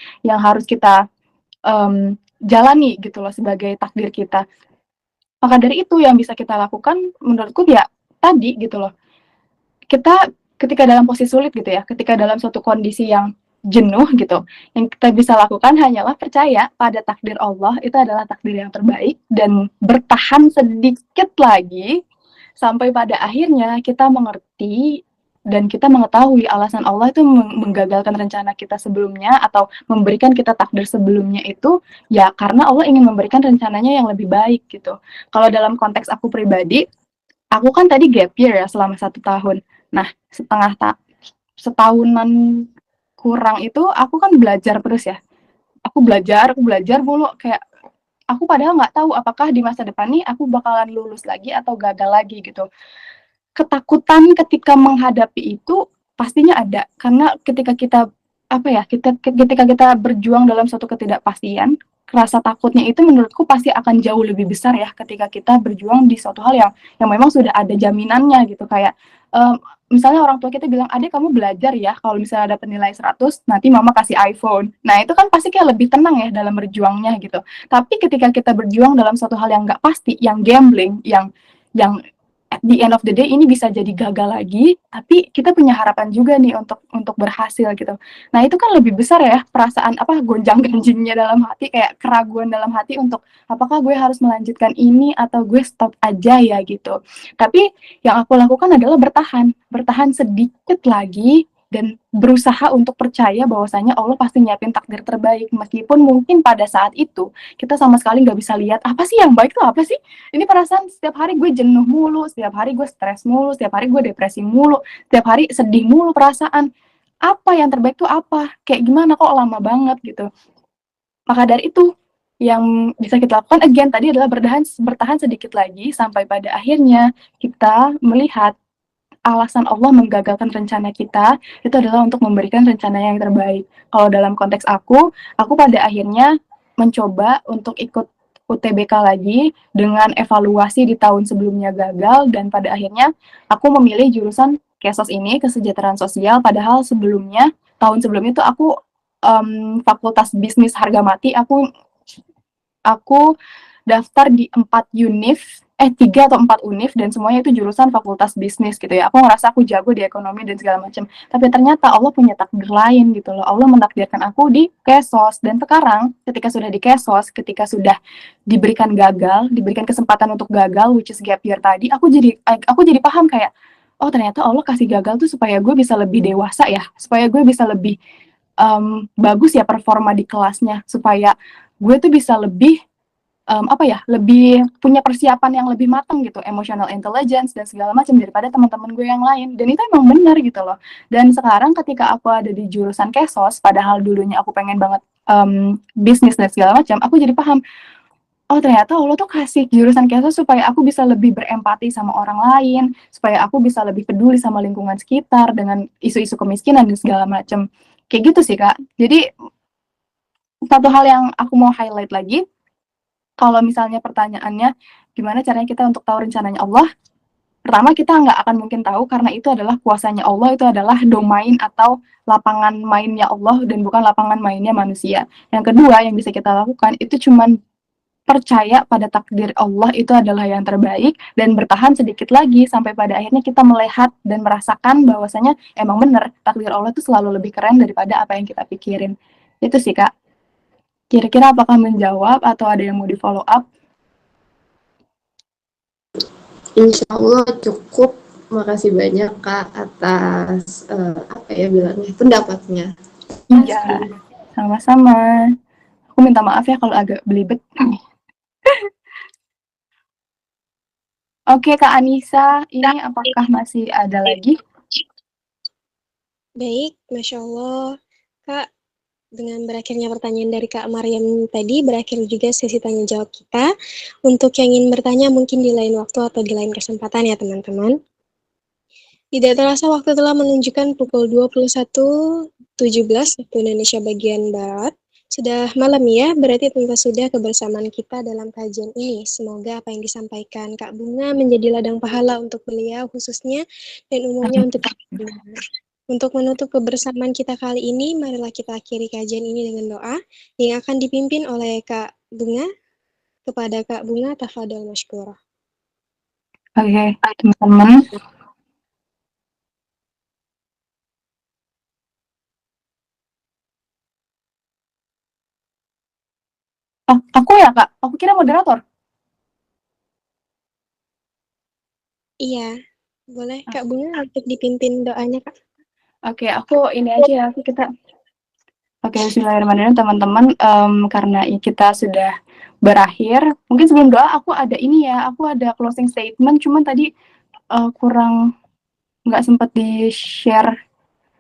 Speaker 1: jalani gitu loh sebagai takdir kita. Maka dari itu yang bisa kita lakukan menurutku ya tadi gitu loh, kita ketika dalam posisi sulit gitu ya, ketika dalam suatu kondisi yang jenuh gitu, yang kita bisa lakukan hanyalah percaya pada takdir Allah, itu adalah takdir yang terbaik, dan bertahan sedikit lagi sampai pada akhirnya kita mengerti dan kita mengetahui alasan Allah itu menggagalkan rencana kita sebelumnya atau memberikan kita takdir sebelumnya itu ya karena Allah ingin memberikan rencananya yang lebih baik gitu. Kalau dalam konteks aku pribadi, aku kan tadi gap year ya selama 1 tahun. Nah, setahunan kurang itu aku kan belajar terus ya. Aku belajar mulu, kayak aku padahal nggak tahu apakah di masa depan nih aku bakalan lulus lagi atau gagal lagi gitu. Ketakutan ketika menghadapi itu pastinya ada, karena ketika kita ketika kita berjuang dalam suatu ketidakpastian, rasa takutnya itu menurutku pasti akan jauh lebih besar ya ketika kita berjuang di suatu hal yang memang sudah ada jaminannya gitu. Kayak misalnya orang tua kita bilang, "Adek kamu belajar ya, kalau misalnya dapat nilai 100 nanti mama kasih iPhone." Nah itu kan pasti kayak lebih tenang ya dalam berjuangnya gitu. Tapi ketika kita berjuang dalam suatu hal yang nggak pasti, yang gambling, yang at the end of the day ini bisa jadi gagal lagi, tapi kita punya harapan juga nih untuk berhasil gitu. Nah itu kan lebih besar ya perasaan gonjang-ganjingnya dalam hati, kayak keraguan dalam hati untuk apakah gue harus melanjutkan ini atau gue stop aja ya gitu. Tapi yang aku lakukan adalah bertahan sedikit lagi dan berusaha untuk percaya bahwasanya Allah pasti nyiapin takdir terbaik, meskipun mungkin pada saat itu kita sama sekali nggak bisa lihat apa sih yang baik tuh apa sih. Ini perasaan setiap hari gue jenuh mulu, setiap hari gue stres mulu, setiap hari gue depresi mulu, setiap hari sedih mulu perasaan. Apa yang terbaik tuh apa? Kayak gimana kok lama banget gitu. Maka dari itu yang bisa kita lakukan again tadi adalah bertahan sedikit lagi sampai pada akhirnya kita melihat alasan Allah menggagalkan rencana kita itu adalah untuk memberikan rencana yang terbaik. Kalau dalam konteks aku pada akhirnya mencoba untuk ikut UTBK lagi dengan evaluasi di tahun sebelumnya gagal, dan pada akhirnya aku memilih jurusan KESOS ini, kesejahteraan sosial, padahal sebelumnya tahun sebelumnya tuh aku fakultas bisnis harga mati. Aku daftar di 3 atau 4 univ, dan semuanya itu jurusan fakultas bisnis gitu ya. Aku ngerasa aku jago di ekonomi dan segala macam. Tapi ternyata Allah punya takdir lain gitu loh. Allah mentakdirkan aku di KESOS, dan sekarang ketika sudah di KESOS, ketika sudah diberikan kesempatan untuk gagal, which is gap year tadi, aku jadi paham kayak, oh ternyata Allah kasih gagal tuh supaya gue bisa lebih dewasa ya, supaya gue bisa lebih bagus ya performa di kelasnya, supaya gue tuh bisa lebih lebih punya persiapan yang lebih matang gitu, emotional intelligence dan segala macam daripada teman-teman gue yang lain. Dan itu emang benar gitu loh. Dan sekarang ketika aku ada di jurusan KESOS, padahal dulunya aku pengen banget bisnis dan segala macam, aku jadi paham, oh ternyata Allah tuh kasih jurusan KESOS supaya aku bisa lebih berempati sama orang lain, supaya aku bisa lebih peduli sama lingkungan sekitar dengan isu-isu kemiskinan dan segala macam. Kayak gitu sih Kak. Jadi satu hal yang aku mau highlight lagi, kalau misalnya pertanyaannya gimana caranya kita untuk tahu rencananya Allah, pertama kita nggak akan mungkin tahu karena itu adalah kuasanya Allah, itu adalah domain atau lapangan mainnya Allah dan bukan lapangan mainnya manusia. Yang kedua yang bisa kita lakukan itu cuman percaya pada takdir Allah, itu adalah yang terbaik, dan bertahan sedikit lagi sampai pada akhirnya kita melihat dan merasakan bahwasanya emang bener takdir Allah itu selalu lebih keren daripada apa yang kita pikirin. Itu sih Kak. Kira-kira apakah menjawab atau ada yang mau di follow up?
Speaker 8: Insya Allah cukup. Makasih banyak Kak atas pendapatnya.
Speaker 1: Iya, sama-sama. Aku minta maaf ya kalau agak belibet. Oke Kak Anissa, ini apakah masih ada lagi?
Speaker 6: Baik, Masya Allah. Kak, dengan berakhirnya pertanyaan dari Kak Maryam tadi, berakhir juga sesi tanya jawab kita. Untuk yang ingin bertanya mungkin di lain waktu atau di lain kesempatan ya teman-teman. Tidak terasa waktu telah menunjukkan pukul 21.17 waktu Indonesia bagian Barat. Sudah malam ya, berarti tentu sudah kebersamaan kita dalam kajian ini. Semoga apa yang disampaikan Kak Bunga menjadi ladang pahala untuk beliau khususnya dan umumnya untuk Kak Bunga. Untuk menutup kebersamaan kita kali ini, marilah kita akhiri kajian ini dengan doa yang akan dipimpin oleh Kak Bunga. Kepada Kak Bunga, tafadhol masykurah.
Speaker 1: Oke, teman-teman. Oh, aku ya Kak? Aku kira moderator.
Speaker 6: Iya, boleh Kak Bunga untuk dipimpin doanya Kak.
Speaker 1: Oke, aku ini aja ya, Oke, bismillahirrahmanirrahim teman-teman. Karena kita sudah berakhir, mungkin sebelum doa aku ada closing statement, cuman tadi kurang nggak sempat di-share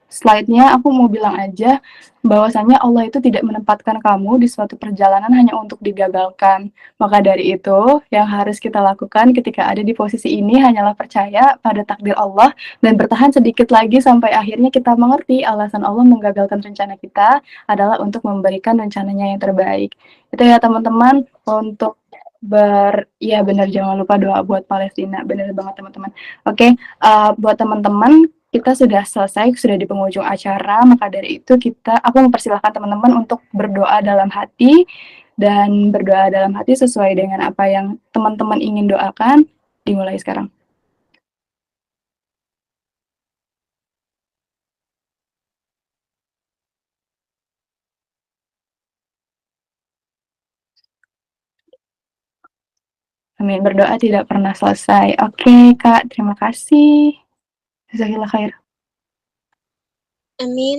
Speaker 1: slide-nya. Aku mau bilang aja bahwasanya Allah itu tidak menempatkan kamu di suatu perjalanan hanya untuk digagalkan. Maka dari itu, yang harus kita lakukan ketika ada di posisi ini hanyalah percaya pada takdir Allah dan bertahan sedikit lagi sampai akhirnya kita mengerti alasan Allah menggagalkan rencana kita adalah untuk memberikan rencananya yang terbaik. Itu ya teman-teman, untuk benar, jangan lupa doa buat Palestina, benar banget teman-teman. Oke, buat teman-teman, kita sudah selesai, sudah di penghujung acara, maka dari itu aku mempersilahkan teman-teman untuk berdoa dalam hati, dan berdoa dalam hati sesuai dengan apa yang teman-teman ingin doakan. Dimulai sekarang. Amin, berdoa tidak pernah selesai. Oke Kak, terima kasih. Jazakallah khair.
Speaker 6: Amin.